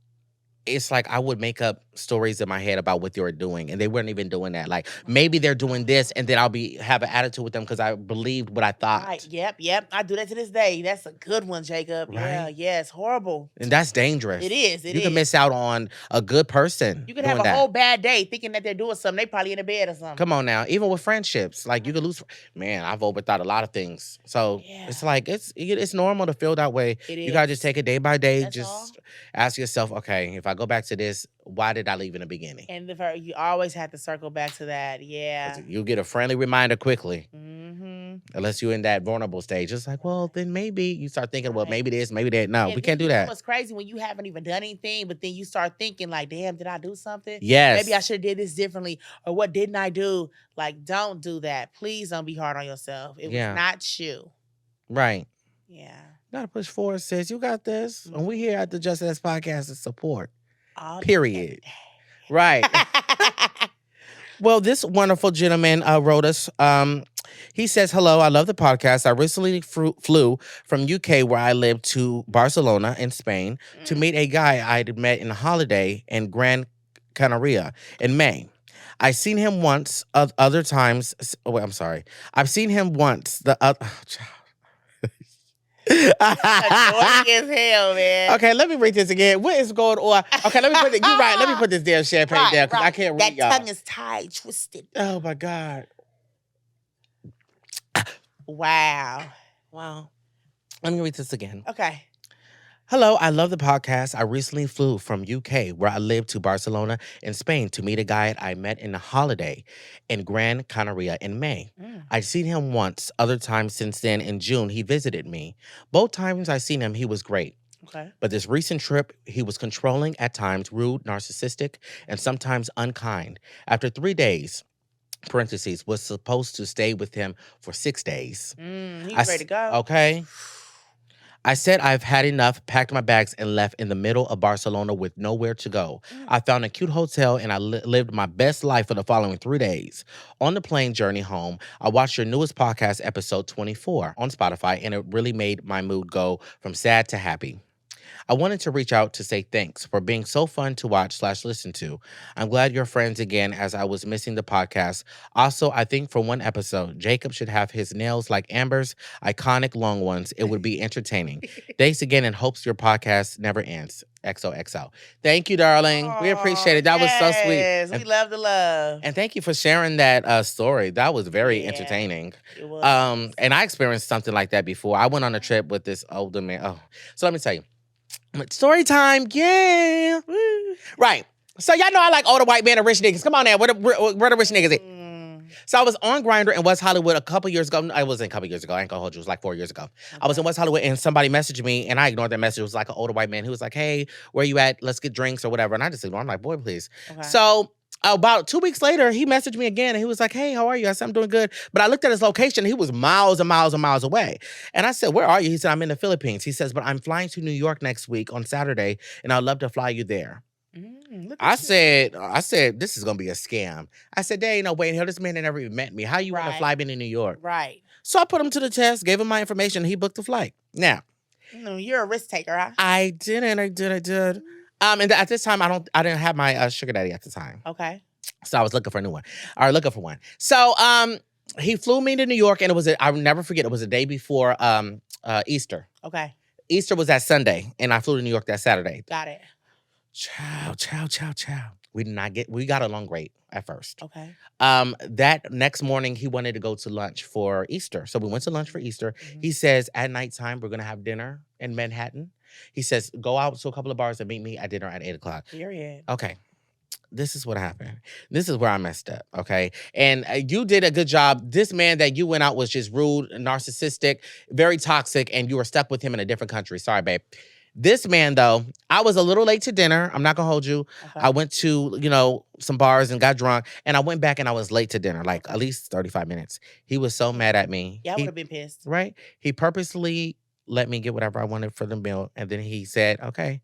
[SPEAKER 3] it's like I would make up stories in my head about what they were doing, and they weren't even doing that. Like maybe they're doing this, and then I'll have an attitude with them because I believed what I thought.
[SPEAKER 2] Right. Yep. I do that to this day. That's a good one, Jacob.
[SPEAKER 3] Right?
[SPEAKER 2] Yeah, it's horrible.
[SPEAKER 3] And that's dangerous.
[SPEAKER 2] It is.
[SPEAKER 3] You can miss out on a good person.
[SPEAKER 2] You can have a whole bad day thinking that they're doing something. They probably in a bed or something.
[SPEAKER 3] Come on now. Even with friendships, like you could lose. Man, I've overthought a lot of things. So it's like it's normal to feel that way. You gotta just take it day by day. Just ask yourself, okay, if I go back to this, why did I leave in the beginning?
[SPEAKER 2] And you always have to circle back to that. Yeah.
[SPEAKER 3] You'll get a friendly reminder quickly.
[SPEAKER 2] Mm-hmm.
[SPEAKER 3] Unless you're in that vulnerable stage. It's like, well, then maybe you start thinking, well, maybe this, maybe that. No, we can't do that.
[SPEAKER 2] It's crazy when you haven't even done anything, but then you start thinking like, damn, did I do something?
[SPEAKER 3] Yes.
[SPEAKER 2] Maybe I should have did this differently. Or what didn't I do? Like, don't do that. Please don't be hard on yourself. It was not you.
[SPEAKER 3] Right.
[SPEAKER 2] Yeah.
[SPEAKER 3] You gotta push forward, sis. You got this. Mm-hmm. And we here at the Jst US podcast to support.
[SPEAKER 2] All
[SPEAKER 3] period. Right. Well, this wonderful gentleman wrote us. He says, hello, I love the podcast. I recently flew from UK, where I live, to Barcelona in Spain to meet a guy I'd met in a holiday in Gran Canaria in May. I've seen him once other times. Oh, wait, I'm sorry. I've seen him once.
[SPEAKER 2] Annoying as hell, man.
[SPEAKER 3] Okay, let me read this again. What is going on? Okay, let me put it. You're right. Let me put this damn champagne down because I can't read y'all.
[SPEAKER 2] That tongue is tied, twisted.
[SPEAKER 3] Oh my God.
[SPEAKER 2] Wow.
[SPEAKER 3] Let me read this again.
[SPEAKER 2] Okay.
[SPEAKER 3] Hello, I love the podcast. I recently flew from UK, where I lived, to Barcelona in Spain to meet a guy I met in a holiday in Gran Canaria in May. I'd seen him once. Other times since then, in June, he visited me. Both times I seen him, he was great.
[SPEAKER 2] Okay.
[SPEAKER 3] But this recent trip, he was controlling at times, rude, narcissistic, and sometimes unkind. After 3 days, parentheses, was supposed to stay with him for 6 days.
[SPEAKER 2] He's ready to go.
[SPEAKER 3] Okay. I said I've had enough, packed my bags, and left in the middle of Barcelona with nowhere to go. I found a cute hotel, and I lived my best life for the following 3 days. On the plane journey home, I watched your newest podcast, episode 24, on Spotify, and it really made my mood go from sad to happy. I wanted to reach out to say thanks for being so fun to watch / listen to. I'm glad you're friends again, as I was missing the podcast. Also, I think for one episode, Jacob should have his nails like Amber's, iconic long ones. It would be entertaining. Thanks again, and hopes your podcast never ends. XOXO. Thank you, darling. We appreciate it. That was so sweet.
[SPEAKER 2] We love the love.
[SPEAKER 3] And thank you for sharing that story. That was very entertaining.
[SPEAKER 2] It was.
[SPEAKER 3] And I experienced something like that before. I went on a trip with this older man. Oh, so let me tell you. Story time, yeah. Right. So y'all know I like older white men and rich niggas. Come on now, where the rich niggas at? So I was on Grindr in West Hollywood a couple years ago. I wasn't a couple years ago. I ain't gonna hold you. It was like 4 years ago. Okay. I was in West Hollywood and somebody messaged me and I ignored that message. It was like an older white man who was like, hey, where you at? Let's get drinks or whatever. And I just ignored him. I'm like, boy, please. Okay. So about 2 weeks later, he messaged me again and he was like, hey, how are you? I said, I'm doing good. But I looked at his location. He was miles and miles and miles away. And I said, where are you? He said, I'm in the Philippines. He says, but I'm flying to New York next week on Saturday and I'd love to fly you there. I said, this is going to be a scam. I said, there ain't no way in hell. This man never even met me. How you want to fly me to New York?
[SPEAKER 2] Right.
[SPEAKER 3] So I put him to the test, gave him my information. And he booked the flight. Now.
[SPEAKER 2] You're a risk taker, huh?
[SPEAKER 3] I did. And at this time, I didn't have my sugar daddy at the time.
[SPEAKER 2] Okay.
[SPEAKER 3] So I was looking for a new one. Or looking for one. So he flew me to New York, and I'll never forget, it was the day before Easter.
[SPEAKER 2] Okay.
[SPEAKER 3] Easter was that Sunday, and I flew to New York that Saturday.
[SPEAKER 2] Got it.
[SPEAKER 3] Chow. We got along great at first.
[SPEAKER 2] Okay.
[SPEAKER 3] That next morning, he wanted to go to lunch for Easter. So we went to lunch for Easter. Mm-hmm. He says, at nighttime, we're going to have dinner in Manhattan. He says, go out to a couple of bars and meet me at dinner at 8 o'clock.
[SPEAKER 2] Period.
[SPEAKER 3] Okay. This is what happened. This is where I messed up, okay? And you did a good job. This man that you went out was just rude, narcissistic, very toxic, and you were stuck with him in a different country. Sorry, babe. This man, though, I was a little late to dinner. I'm not going to hold you. Okay. I went to, some bars and got drunk, and I went back and I was late to dinner, like at least 35 minutes. He was so mad at me.
[SPEAKER 2] Yeah, I would have been pissed.
[SPEAKER 3] Right? He purposely let me get whatever I wanted for the meal, and then he said, okay.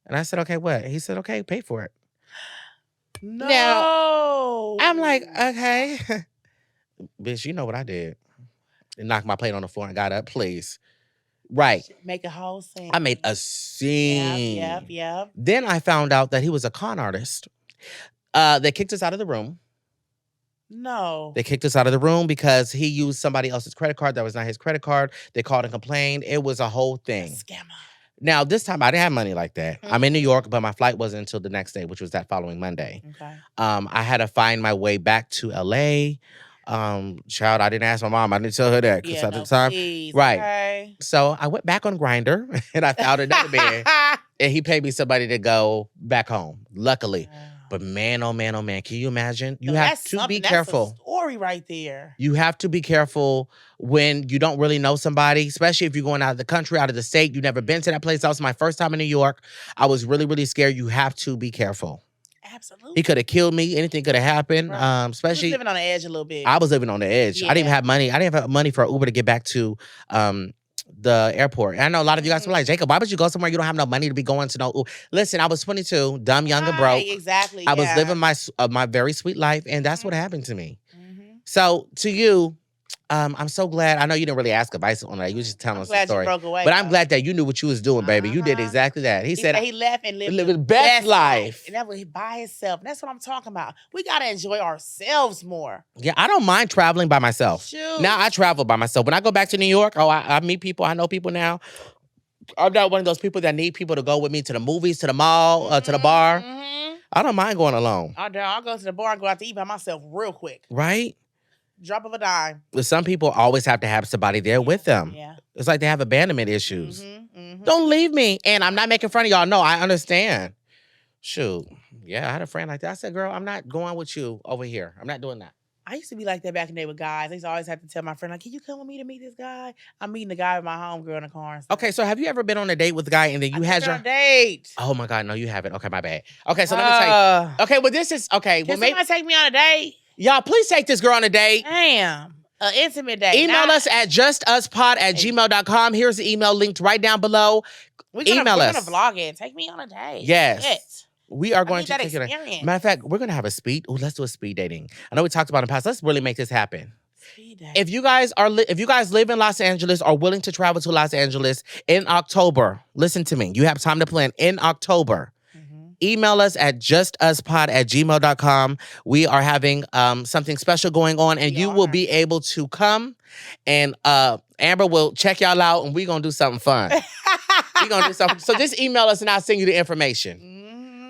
[SPEAKER 3] And I said, okay, what? He said, okay, pay for it.
[SPEAKER 2] No.
[SPEAKER 3] Now, I'm like, okay. Bitch, you know what I did. Knocked my plate on the floor and got up, please. Right.
[SPEAKER 2] Make a whole scene.
[SPEAKER 3] I made a scene.
[SPEAKER 2] Yep.
[SPEAKER 3] Then I found out that he was a con artist. They kicked us out of the room.
[SPEAKER 2] No.
[SPEAKER 3] They kicked us out of the room because he used somebody else's credit card that was not his credit card. They called and complained. It was a whole thing.
[SPEAKER 2] A scammer.
[SPEAKER 3] Now, this time, I didn't have money like that. Mm-hmm. I'm in New York, but my flight wasn't until the next day, which was that following Monday.
[SPEAKER 2] Okay.
[SPEAKER 3] I had to find my way back to L.A. Child, I didn't ask my mom. I didn't tell her that.
[SPEAKER 2] Yeah,
[SPEAKER 3] at the time.
[SPEAKER 2] Please.
[SPEAKER 3] Right.
[SPEAKER 2] Okay.
[SPEAKER 3] So I went back on Grindr, and I found another man. And he paid me somebody to go back home, luckily. Wow. But man, oh man, can you imagine? You have to be careful.
[SPEAKER 2] That's a story right there.
[SPEAKER 3] You have to be careful when you don't really know somebody, especially if you're going out of the country, out of the state. You've never been to that place. That was my first time in New York. I was really, really scared. You have to be careful.
[SPEAKER 2] Absolutely.
[SPEAKER 3] He could have killed me. Anything could have happened.
[SPEAKER 2] Right.
[SPEAKER 3] Especially
[SPEAKER 2] you was living on the edge a little bit.
[SPEAKER 3] I was living on the edge.
[SPEAKER 2] Yeah.
[SPEAKER 3] I didn't even have money. I didn't have money for Uber to get back to the airport. And I know a lot of you guys were like, Jacob, why would you go somewhere you don't have no money to be going to no Uber? Listen, I was 22, dumb, young, and broke.
[SPEAKER 2] Exactly.
[SPEAKER 3] I was living my very sweet life, and that's what happened to me. Mm-hmm. So to you, I'm so glad. I know you didn't really ask advice on that. You just telling us the
[SPEAKER 2] glad you
[SPEAKER 3] story.
[SPEAKER 2] broke away,
[SPEAKER 3] But I'm
[SPEAKER 2] though.
[SPEAKER 3] glad that you knew what you was doing, baby. You did exactly that. He said
[SPEAKER 2] he left and lived
[SPEAKER 3] live
[SPEAKER 2] the
[SPEAKER 3] his best life.
[SPEAKER 2] And that was by himself. That's what I'm talking about. We gotta enjoy ourselves more.
[SPEAKER 3] Yeah, I don't mind traveling by myself.
[SPEAKER 2] Shoot.
[SPEAKER 3] Now I travel by myself. When I go back to New York, I meet people. I know people now. I'm not one of those people that need people to go with me to the movies, to the mall, to the bar. I don't mind going alone.
[SPEAKER 2] I'll go to the bar and go out to eat by myself real quick.
[SPEAKER 3] Right?
[SPEAKER 2] Drop of a dime.
[SPEAKER 3] But some people always have to have somebody there with them.
[SPEAKER 2] Yeah.
[SPEAKER 3] It's like they have abandonment issues. Don't leave me. And I'm not making fun of y'all. No, I understand. Shoot. Yeah, I had a friend like that. I said, girl, I'm not going with you over here. I'm not doing that.
[SPEAKER 2] I used to be like that back in the day with guys. I used to always have to tell my friend, like, can you come with me to meet this guy? I'm meeting the guy with my homegirl in the car.
[SPEAKER 3] Okay, so have you ever been on a date with a guy and then you had your
[SPEAKER 2] on a date?
[SPEAKER 3] Oh my God, no, you haven't. Okay, my bad. Okay, so let me tell you. Okay, well, this is okay.
[SPEAKER 2] Can
[SPEAKER 3] Well,
[SPEAKER 2] somebody take me on a date?
[SPEAKER 3] Y'all, please take this girl on a date.
[SPEAKER 2] Damn. An intimate date.
[SPEAKER 3] Email us at justuspod@gmail.com. Here's the email linked right down below. Email us.
[SPEAKER 2] We're gonna vlog it. Take me on a date.
[SPEAKER 3] Yes.
[SPEAKER 2] Shit.
[SPEAKER 3] We are going
[SPEAKER 2] need
[SPEAKER 3] to
[SPEAKER 2] that
[SPEAKER 3] take it.
[SPEAKER 2] experience.
[SPEAKER 3] Matter of fact, we're going to have a speed. Oh, let's do a speed dating. I know we talked about it in the past. Let's really make this happen. If you guys live in Los Angeles or willing to travel to Los Angeles in October, listen to me. You have time to plan in October. Email us at justuspod@gmail.com. We are having something special going on, and you will be able to come, and Amber will check y'all out, and we're going to do something fun. We're going to do something. So just email us, and I'll send you the information.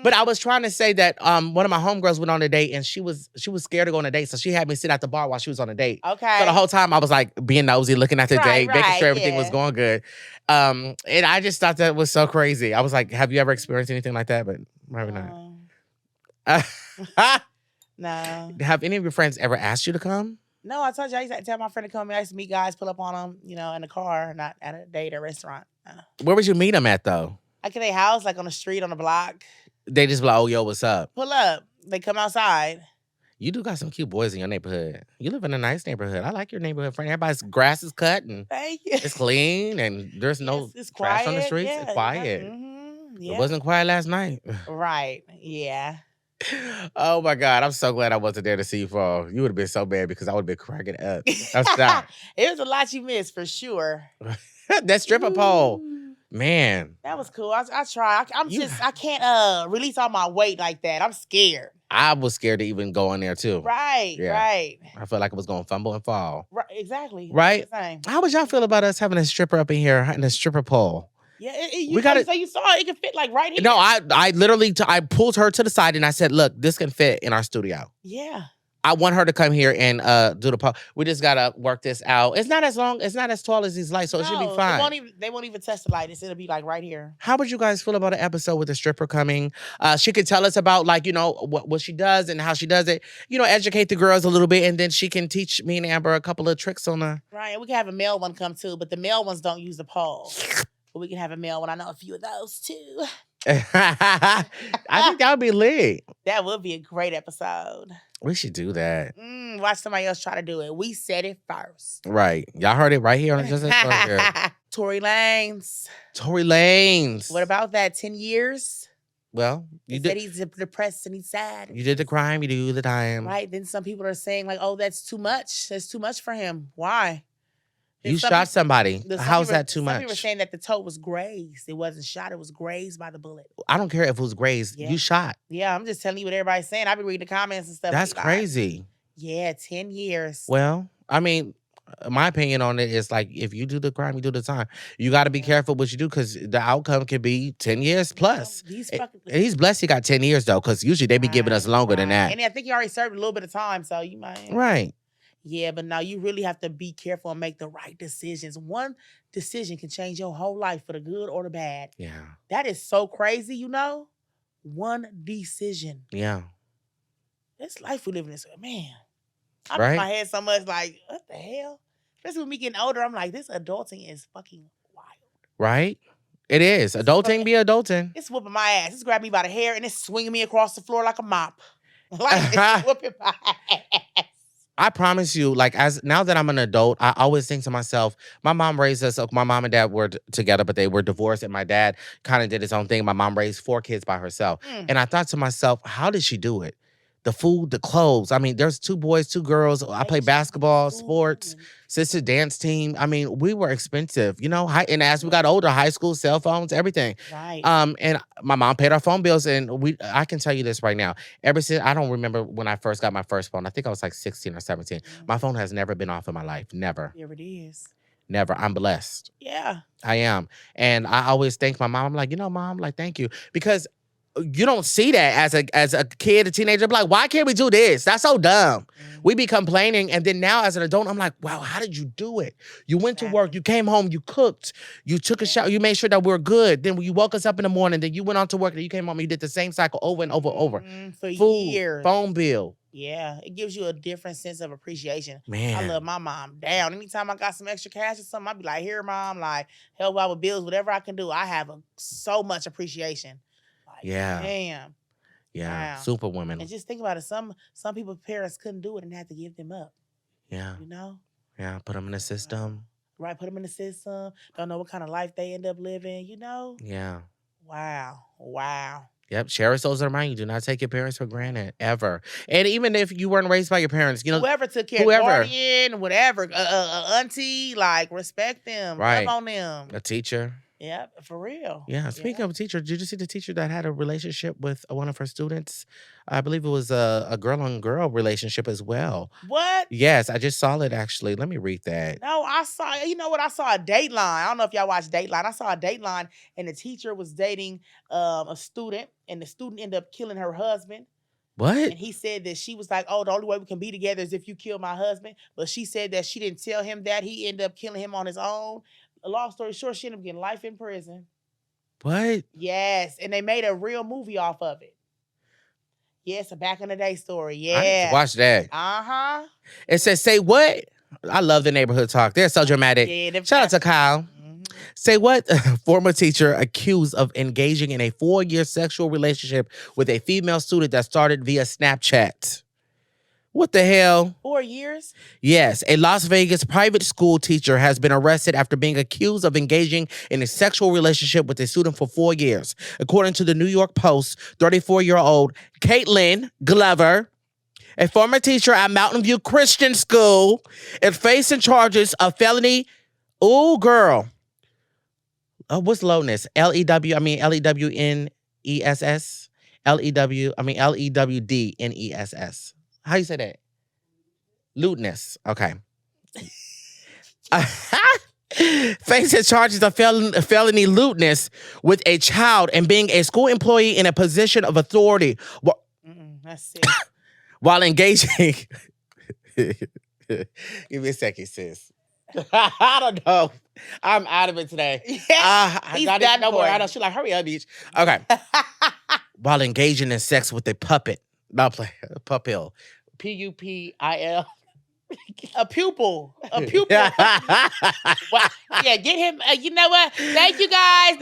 [SPEAKER 3] But I was trying to say that one of my homegirls went on a date, and she was scared to go on a date, so she had me sit at the bar while she was on a date.
[SPEAKER 2] Okay.
[SPEAKER 3] So the whole time I was like being nosy, looking at the date, making sure everything was
[SPEAKER 2] yeah.
[SPEAKER 3] going good. And I just thought that was so crazy. I was like, have you ever experienced anything like that? But maybe not.
[SPEAKER 2] No.
[SPEAKER 3] Have any of your friends ever asked you to come?
[SPEAKER 2] No, I told you I used to tell my friend to come. I used to meet guys, pull up on them, in the car, not at a date or restaurant.
[SPEAKER 3] Where would you meet them at though?
[SPEAKER 2] Like in their house, like on the street, on the block.
[SPEAKER 3] They just be like, oh, yo, what's up?
[SPEAKER 2] Pull up. They come outside.
[SPEAKER 3] You do got some cute boys in your neighborhood. You live in a nice neighborhood. I like your neighborhood, friend. Everybody's grass is cut and
[SPEAKER 2] Thank you.
[SPEAKER 3] it's clean and there's no
[SPEAKER 2] It's
[SPEAKER 3] trash on the
[SPEAKER 2] quiet,
[SPEAKER 3] streets.
[SPEAKER 2] yeah,
[SPEAKER 3] It's quiet.
[SPEAKER 2] Yeah.
[SPEAKER 3] It wasn't quiet last night.
[SPEAKER 2] Right. Yeah.
[SPEAKER 3] Oh my God. I'm so glad I wasn't there to see you fall. You would have been so bad because I would have been cracking up. I'm sorry.
[SPEAKER 2] It was a lot you missed for sure.
[SPEAKER 3] That stripper pole. Man.
[SPEAKER 2] That was cool. I try. I can't release all my weight like that. I'm scared.
[SPEAKER 3] I was scared to even go in there too.
[SPEAKER 2] Right,
[SPEAKER 3] Yeah.
[SPEAKER 2] right.
[SPEAKER 3] I felt like I was going to fumble and fall.
[SPEAKER 2] Right, exactly.
[SPEAKER 3] Right?
[SPEAKER 2] It's the same.
[SPEAKER 3] How would y'all feel about us having a stripper up in here in a stripper pole?
[SPEAKER 2] Yeah,
[SPEAKER 3] We gotta-
[SPEAKER 2] So you saw it can fit like right here.
[SPEAKER 3] No, I literally I pulled her to the side and I said, look, this can fit in our studio.
[SPEAKER 2] Yeah.
[SPEAKER 3] I want her to come here and do the pole. We just gotta work this out. It's not as long, it's not as tall as these lights, so it should be
[SPEAKER 2] No,
[SPEAKER 3] fine.
[SPEAKER 2] They won't even test the light. It'll be like right here.
[SPEAKER 3] How would you guys feel about an episode with a stripper coming? She could tell us about what she does and how she does it. Educate the girls a little bit, and then she can teach me and Amber a couple of tricks on the.
[SPEAKER 2] Right. And we can have a male one come too, but the male ones don't use the pole. But we can have a male one. I know a few of those too.
[SPEAKER 3] I think that would be lit.
[SPEAKER 2] That would be a great episode.
[SPEAKER 3] We should do that.
[SPEAKER 2] Watch somebody else try to do it. We said it first.
[SPEAKER 3] Right. Y'all heard it right here on Just
[SPEAKER 2] Tory Lanez.
[SPEAKER 3] Tory Lanez.
[SPEAKER 2] What about that? 10 years?
[SPEAKER 3] Well,
[SPEAKER 2] He said he's depressed and he's sad.
[SPEAKER 3] You did the crime, you do the time.
[SPEAKER 2] Right. Then some people are saying like, oh, that's too much. That's too much for him. Why?
[SPEAKER 3] You shot somebody. How's that too
[SPEAKER 2] Some people were
[SPEAKER 3] much?
[SPEAKER 2] saying that the toe was grazed. It wasn't shot. It was grazed by the bullet.
[SPEAKER 3] I don't care if it was grazed.
[SPEAKER 2] Yeah.
[SPEAKER 3] You shot.
[SPEAKER 2] Yeah, I'm just telling you what everybody's saying. I be reading the comments and stuff.
[SPEAKER 3] That's
[SPEAKER 2] Like,
[SPEAKER 3] crazy.
[SPEAKER 2] yeah, 10 years.
[SPEAKER 3] Well, I mean, my opinion on it is like, if you do the crime, you do the time. You got to be careful what you do because the outcome could be 10 years plus. He's blessed he got 10 years though, because usually they be giving us longer than that.
[SPEAKER 2] And I think he already served a little bit of time, so you might.
[SPEAKER 3] Right.
[SPEAKER 2] Yeah, but now you really have to be careful and make the right decisions. One decision can change your whole life for the good or the bad.
[SPEAKER 3] Yeah.
[SPEAKER 2] That is so crazy, One decision.
[SPEAKER 3] Yeah.
[SPEAKER 2] This life we live in is, man. I'm
[SPEAKER 3] Right.
[SPEAKER 2] in my head so much like, what the hell? Especially with me getting older, I'm like, this adulting is fucking wild.
[SPEAKER 3] Right? It is. Adulting be adulting.
[SPEAKER 2] It's whooping my ass. It's grabbing me by the hair and it's swinging me across the floor like a mop. Like it's whooping my ass.
[SPEAKER 3] I promise you, like, now that I'm an adult, I always think to myself, my mom raised us, my mom and dad were together, but they were divorced, and my dad kind of did his own thing. My mom raised 4 kids by herself. And I thought to myself, how did she do it? the food, the clothes. I mean, there's 2 boys, 2 girls. I play basketball, sports, sister dance team. I mean, we were expensive, you know. And as we got older, high school, cell phones, everything.
[SPEAKER 2] Right.
[SPEAKER 3] And my mom paid our phone bills, and I can tell you this right now. Ever since, I don't remember when I first got my first phone. I think I was like 16 or 17. My phone has never been off in my life. Never.
[SPEAKER 2] Here it is.
[SPEAKER 3] Never. I'm blessed.
[SPEAKER 2] Yeah.
[SPEAKER 3] I am. And I always thank my mom. I'm like, Mom, like, thank you. Because you don't see that as a kid, a teenager. I'm like, why can't we do this? That's so dumb. We be complaining. And then now as an adult, I'm like, wow, how did you do it? You went to work, you came home, you cooked, you took a shower, you made sure that we're good. Then you woke us up in the morning, then you went on to work, and you came home and you did the same cycle over and over.
[SPEAKER 2] For
[SPEAKER 3] Food,
[SPEAKER 2] years.
[SPEAKER 3] phone bill.
[SPEAKER 2] Yeah, it gives you a different sense of appreciation.
[SPEAKER 3] Man.
[SPEAKER 2] I love my mom down. Anytime I got some extra cash or something, I'd be like, here, Mom, like, help out with bills, whatever I can do. I have so much appreciation. Like,
[SPEAKER 3] Yeah.
[SPEAKER 2] damn.
[SPEAKER 3] Yeah.
[SPEAKER 2] Wow.
[SPEAKER 3] Superwoman.
[SPEAKER 2] And just think about it. Some people's parents couldn't do it and had to give them up.
[SPEAKER 3] Yeah.
[SPEAKER 2] You know?
[SPEAKER 3] Yeah. Put them in the system.
[SPEAKER 2] Right. Put them in the system. Don't know what kind of life they end up living, you know?
[SPEAKER 3] Yeah.
[SPEAKER 2] Wow. Wow.
[SPEAKER 3] Yep. Cherish those around you. Do not take your parents for granted, ever. And even if you weren't raised by your parents, you know,
[SPEAKER 2] whoever took care of guardian, whatever, auntie, like, respect them.
[SPEAKER 3] Right.
[SPEAKER 2] Love on them.
[SPEAKER 3] A teacher.
[SPEAKER 2] Yeah, for real.
[SPEAKER 3] Yeah. Speaking of a teacher, did you see the teacher that had a relationship with one of her students? I believe it was a girl-on-girl relationship as well.
[SPEAKER 2] What?
[SPEAKER 3] Yes, I just saw it actually. Let me read that.
[SPEAKER 2] No, I saw, you know what? I saw a Dateline. I don't know if y'all watch Dateline. I saw a Dateline, and the teacher was dating a student, and the student ended up killing her husband.
[SPEAKER 3] What?
[SPEAKER 2] And he said that she was like, oh, the only way we can be together is if you kill my husband. But she said that she didn't tell him that. He ended up killing him on his own. Long story short, she ended up getting life in prison.
[SPEAKER 3] What?
[SPEAKER 2] Yes, and they made a real movie off of it. Yes, a back in the day story.
[SPEAKER 3] I need to
[SPEAKER 2] Yeah.
[SPEAKER 3] watch that.
[SPEAKER 2] Uh-huh.
[SPEAKER 3] It says, say what? I love the neighborhood talk. They're so dramatic.
[SPEAKER 2] Yeah,
[SPEAKER 3] Shout out to Kyle. Say what? Former teacher accused of engaging in a 4-year sexual relationship with a female student that started via Snapchat. What the hell?
[SPEAKER 2] 4 years?
[SPEAKER 3] Yes, a Las Vegas private school teacher has been arrested after being accused of engaging in a sexual relationship with a student for 4 years. According to the New York Post, 34-year-old Caitlin Glover, a former teacher at Mountain View Christian School, is facing charges of felony. Ooh, girl. What's lowness? Lewdness? Lewdness. How you say that? Lewdness. Okay. Facing charges of felony lewdness with a child and being a school employee in a position of authority.
[SPEAKER 2] That's it.
[SPEAKER 3] While engaging. Give me a second, sis. I don't know. I'm out of it today.
[SPEAKER 2] Yeah,
[SPEAKER 3] I got it. No more. I know. She's like, hurry up, bitch. Okay. While engaging in sex with a puppet. Not play. Pupil. Pupil.
[SPEAKER 2] A pupil. A pupil. Yeah, get him. You know what? Thank you, guys.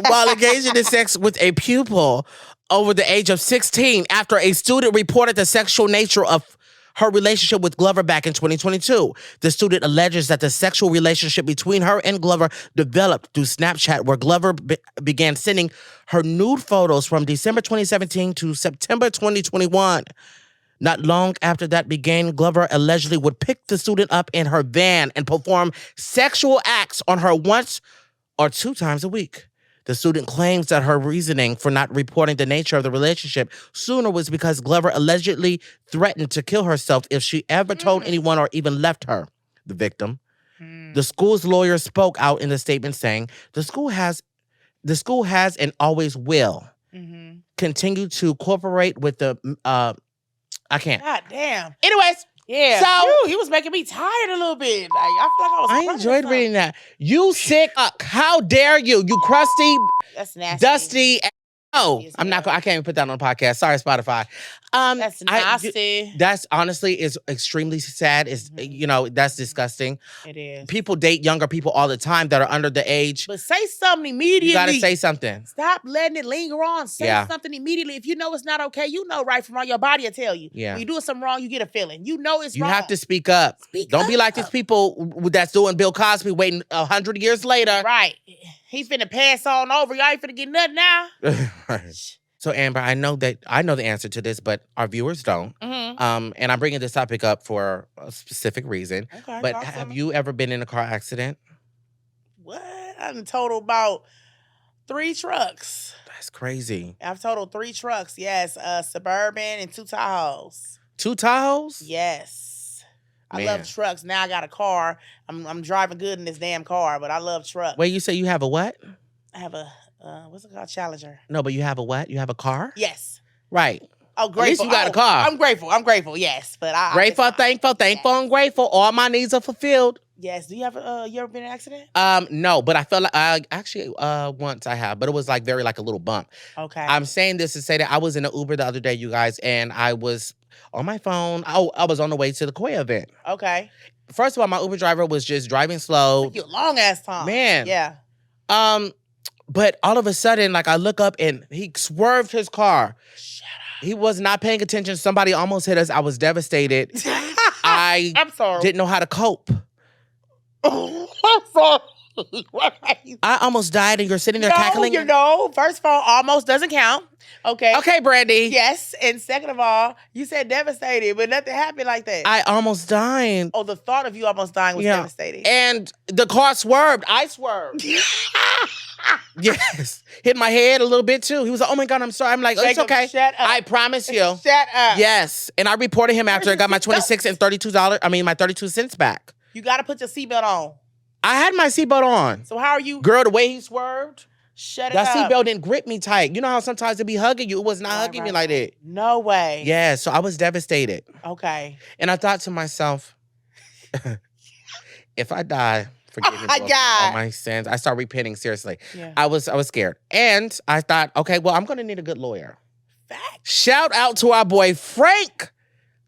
[SPEAKER 3] While engaging in sex with a pupil over the age of 16 after a student reported the sexual nature of her relationship with Glover back in 2022. The student alleges that the sexual relationship between her and Glover developed through Snapchat, where Glover began sending her nude photos from December 2017 to September 2021. Not long after that began, Glover allegedly would pick the student up in her van and perform sexual acts on her once or 2 times a week. The student claims that her reasoning for not reporting the nature of the relationship sooner was because Glover allegedly threatened to kill herself if she ever told anyone or even left her, the victim. The school's lawyer spoke out in the statement saying, the school has and always will continue to cooperate with the, I can't.
[SPEAKER 2] God damn.
[SPEAKER 3] Anyways.
[SPEAKER 2] Yeah.
[SPEAKER 3] So
[SPEAKER 2] he was making me tired a little bit. Like, I feel like I was
[SPEAKER 3] enjoyed reading that. You sick. How dare you? You crusty.
[SPEAKER 2] That's nasty.
[SPEAKER 3] Dusty. Oh, I'm not. I can't even put that on the podcast. Sorry, Spotify.
[SPEAKER 2] That's nasty.
[SPEAKER 3] That's honestly is extremely sad. It's that's disgusting.
[SPEAKER 2] It is.
[SPEAKER 3] People date younger people all the time that are under the age.
[SPEAKER 2] But say something immediately.
[SPEAKER 3] You gotta say something.
[SPEAKER 2] Stop letting it linger on. Say something immediately. If you know it's not okay, you know right from wrong. Your body will tell you.
[SPEAKER 3] Yeah.
[SPEAKER 2] When you doing something wrong, you get a feeling. You know it's
[SPEAKER 3] You
[SPEAKER 2] wrong.
[SPEAKER 3] have to speak up. Don't be like these people that's doing Bill Cosby waiting 100 years later.
[SPEAKER 2] Right. He's finna pass on over. Y'all ain't finna get nothing now.
[SPEAKER 3] So Amber, I know the answer to this, but our viewers don't. And I'm bringing this topic up for a specific reason.
[SPEAKER 2] Okay,
[SPEAKER 3] but have you ever been in a car accident?
[SPEAKER 2] What? I've totaled about 3 trucks.
[SPEAKER 3] That's crazy.
[SPEAKER 2] I've totaled 3 trucks. Yes, Suburban and 2 Tahoes.
[SPEAKER 3] 2 Tahoes?
[SPEAKER 2] Yes. I
[SPEAKER 3] Man.
[SPEAKER 2] love trucks. Now I got a car. I'm driving good in this damn car, but I love trucks.
[SPEAKER 3] Wait, you say you have a what?
[SPEAKER 2] I have a what's it called? Challenger.
[SPEAKER 3] No, but you have a what? You have a car?
[SPEAKER 2] Yes.
[SPEAKER 3] Right.
[SPEAKER 2] Oh, grateful.
[SPEAKER 3] At least you got a car.
[SPEAKER 2] I'm grateful. Yes, but
[SPEAKER 3] Grateful, thankful, and grateful. All my needs are fulfilled.
[SPEAKER 2] Yes. Do you have you ever been in an accident?
[SPEAKER 3] No, but I felt like once I have, but it was like very like a little bump.
[SPEAKER 2] Okay.
[SPEAKER 3] I'm saying this to say that I was in an Uber the other day, you guys, and I was on my phone. I was on the way to the Koya event.
[SPEAKER 2] Okay.
[SPEAKER 3] First of all, my Uber driver was just driving slow.
[SPEAKER 2] Took you a long ass time.
[SPEAKER 3] Man.
[SPEAKER 2] Yeah.
[SPEAKER 3] But all of a sudden, like I look up and he swerved his car.
[SPEAKER 2] Shut up.
[SPEAKER 3] He was not paying attention. Somebody almost hit us. I was devastated.
[SPEAKER 2] I'm sorry.
[SPEAKER 3] Didn't know how to cope.
[SPEAKER 2] I'm sorry.
[SPEAKER 3] I almost died and you're sitting there cackling.
[SPEAKER 2] First of all, almost doesn't count. Okay.
[SPEAKER 3] Okay, Brandy.
[SPEAKER 2] Yes. And second of all, you said devastated, but nothing happened like that.
[SPEAKER 3] I almost died.
[SPEAKER 2] Oh, the thought of you almost dying was devastating.
[SPEAKER 3] And the car swerved. I swerved. Yes. Hit my head a little bit too. He was like, oh my God, I'm sorry. I'm like, oh, it's okay.
[SPEAKER 2] Shut up.
[SPEAKER 3] I promise you.
[SPEAKER 2] Shut up.
[SPEAKER 3] Yes. And I reported him after I got my $26 and $32, my 32 cents back.
[SPEAKER 2] You got to put your seatbelt on.
[SPEAKER 3] I had my seatbelt on.
[SPEAKER 2] So how are you?
[SPEAKER 3] Girl, the way he swerved.
[SPEAKER 2] Shut it
[SPEAKER 3] that
[SPEAKER 2] up.
[SPEAKER 3] That seatbelt didn't grip me tight. You know how sometimes it be hugging you? It was not hugging me like that.
[SPEAKER 2] No way.
[SPEAKER 3] Yeah, so I was devastated.
[SPEAKER 2] Okay.
[SPEAKER 3] And I thought to myself, if I die, forgive me for all my sins. I started repenting, seriously.
[SPEAKER 2] Yeah.
[SPEAKER 3] I was scared. And I thought, okay, well, I'm going to need a good lawyer.
[SPEAKER 2] Fact.
[SPEAKER 3] Shout out to our boy, Frank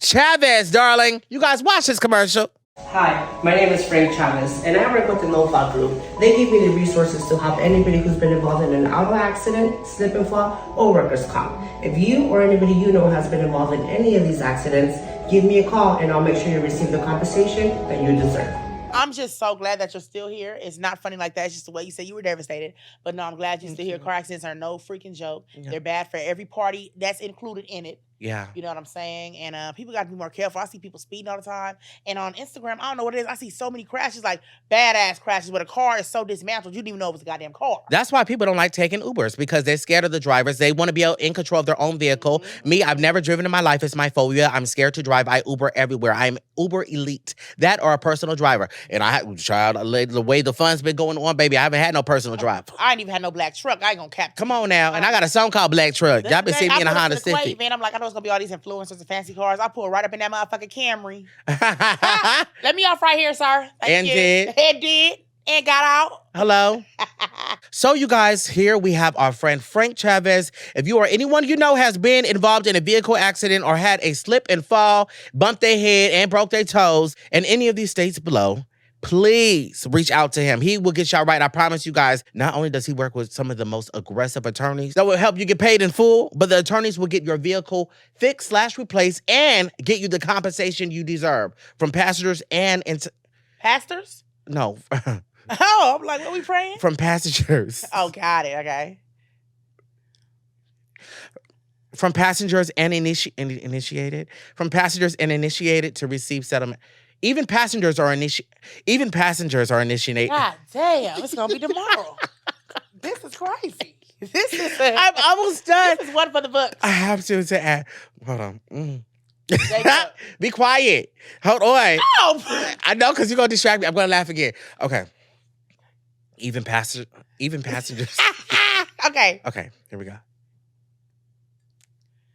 [SPEAKER 3] Chavez, darling. You guys watch this commercial.
[SPEAKER 13] Hi, my name is Frank Chavez, and I work with the NoFall Group. They give me the resources to help anybody who's been involved in an auto accident, slip and fall, or workers' comp. If you or anybody you know has been involved in any of these accidents, give me a call and I'll make sure you receive the compensation that you deserve.
[SPEAKER 2] I'm just so glad that you're still here. It's not funny like that. It's just the way you said you were devastated. But no, I'm glad you're still here. Car accidents are no freaking joke. Yeah. They're bad for every party that's included in it.
[SPEAKER 3] Yeah.
[SPEAKER 2] You know what I'm saying? And people got to be more careful. I see people speeding all the time. And on Instagram, I don't know what it is. I see so many crashes, like badass crashes where the car is so dismantled, you didn't even know it was a goddamn car.
[SPEAKER 3] That's why people don't like taking Ubers, because they're scared of the drivers. They want to be in control of their own vehicle. Mm-hmm. Me, I've never driven in my life. It's my phobia. I'm scared to drive. I Uber everywhere. I'm Uber elite. That or a personal driver. And the way the fun's been going on, baby, I haven't had no personal driver.
[SPEAKER 2] I ain't even had no black truck. I ain't gonna cap.
[SPEAKER 3] Come on now. And I got a song called Black Truck. Y'all been seeing me in a Honda Civic.
[SPEAKER 2] Man, I'm like, I know it's gonna be all these influencers and fancy cars. I pull right up in that motherfucking Camry. Let me off right here, sir.
[SPEAKER 3] Thank you.
[SPEAKER 2] Did. And got out.
[SPEAKER 3] Hello. So you guys, here we have our friend Frank Chavez. If you or anyone you know has been involved in a vehicle accident or had a slip and fall, bumped their head and broke their toes in any of these states below, please reach out to him. He will get y'all right. I promise you guys, not only does he work with some of the most aggressive attorneys that will help you get paid in full, but the attorneys will get your vehicle fixed/replaced and get you the compensation you deserve from passengers and...
[SPEAKER 2] Pastors?
[SPEAKER 3] No.
[SPEAKER 2] Oh, I'm like, what are we praying?
[SPEAKER 3] From passengers.
[SPEAKER 2] Oh, got it. Okay.
[SPEAKER 3] From passengers and initiated. From passengers and initiated to receive settlement. Even passengers are initiated.
[SPEAKER 2] God damn, it's gonna be tomorrow. This is crazy.
[SPEAKER 3] I'm almost done.
[SPEAKER 2] This is one for the books.
[SPEAKER 3] I have to add. Hold on. Be quiet. Hold on.
[SPEAKER 2] No.
[SPEAKER 3] I know, because you're gonna distract me. I'm gonna laugh again. Okay. Even passengers.
[SPEAKER 2] Okay.
[SPEAKER 3] Okay, here we go.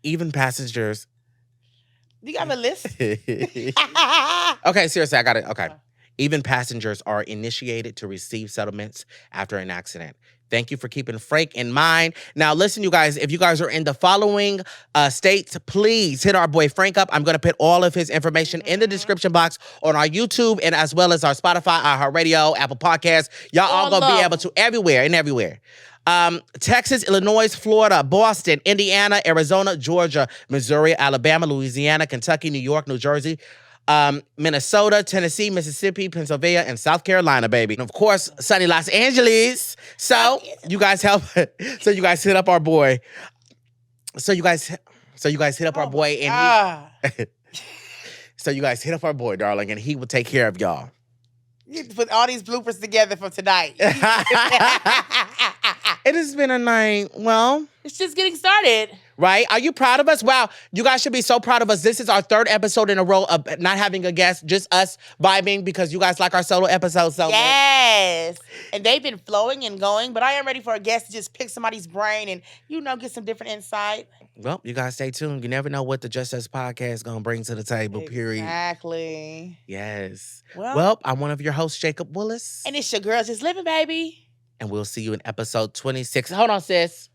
[SPEAKER 3] Even passengers.
[SPEAKER 2] You got a list?
[SPEAKER 3] Okay, seriously, I got it. Okay. Even passengers are initiated to receive settlements after an accident. Thank you for keeping Frank in mind. Now, listen, you guys, if you guys are in the following states, please hit our boy Frank up. I'm going to put all of his information in the description box on our YouTube and as well as our Spotify, iHeartRadio, Apple Podcasts. Y'all all going to be able to everywhere. Texas, Illinois, Florida, Boston, Indiana, Arizona, Georgia, Missouri, Alabama, Louisiana, Kentucky, New York, New Jersey, Minnesota, Tennessee, Mississippi, Pennsylvania, and South Carolina, baby. And of course, sunny Los Angeles. So you guys hit up our boy. So you guys hit up our boy and he. So you guys hit up our boy, darling, and he will take care of y'all.
[SPEAKER 2] You put all these bloopers together for tonight.
[SPEAKER 3] It has been a night. Well,
[SPEAKER 2] it's just getting started.
[SPEAKER 3] Right? Are you proud of us? Wow, you guys should be so proud of us. This is our 3rd episode in a row of not having a guest, just us vibing because you guys like our solo episodes so much.
[SPEAKER 2] Yes. And they've been flowing and going, but I am ready for a guest to just pick somebody's brain and, get some different insight.
[SPEAKER 3] Well, you guys stay tuned. You never know what the Just Us podcast is going to bring to the table, period.
[SPEAKER 2] Exactly.
[SPEAKER 3] Yes. Well, I'm one of your hosts, Jacob Willis.
[SPEAKER 2] And it's your girl, Just Living, baby.
[SPEAKER 3] And we'll see you in episode 26. Hold on, sis.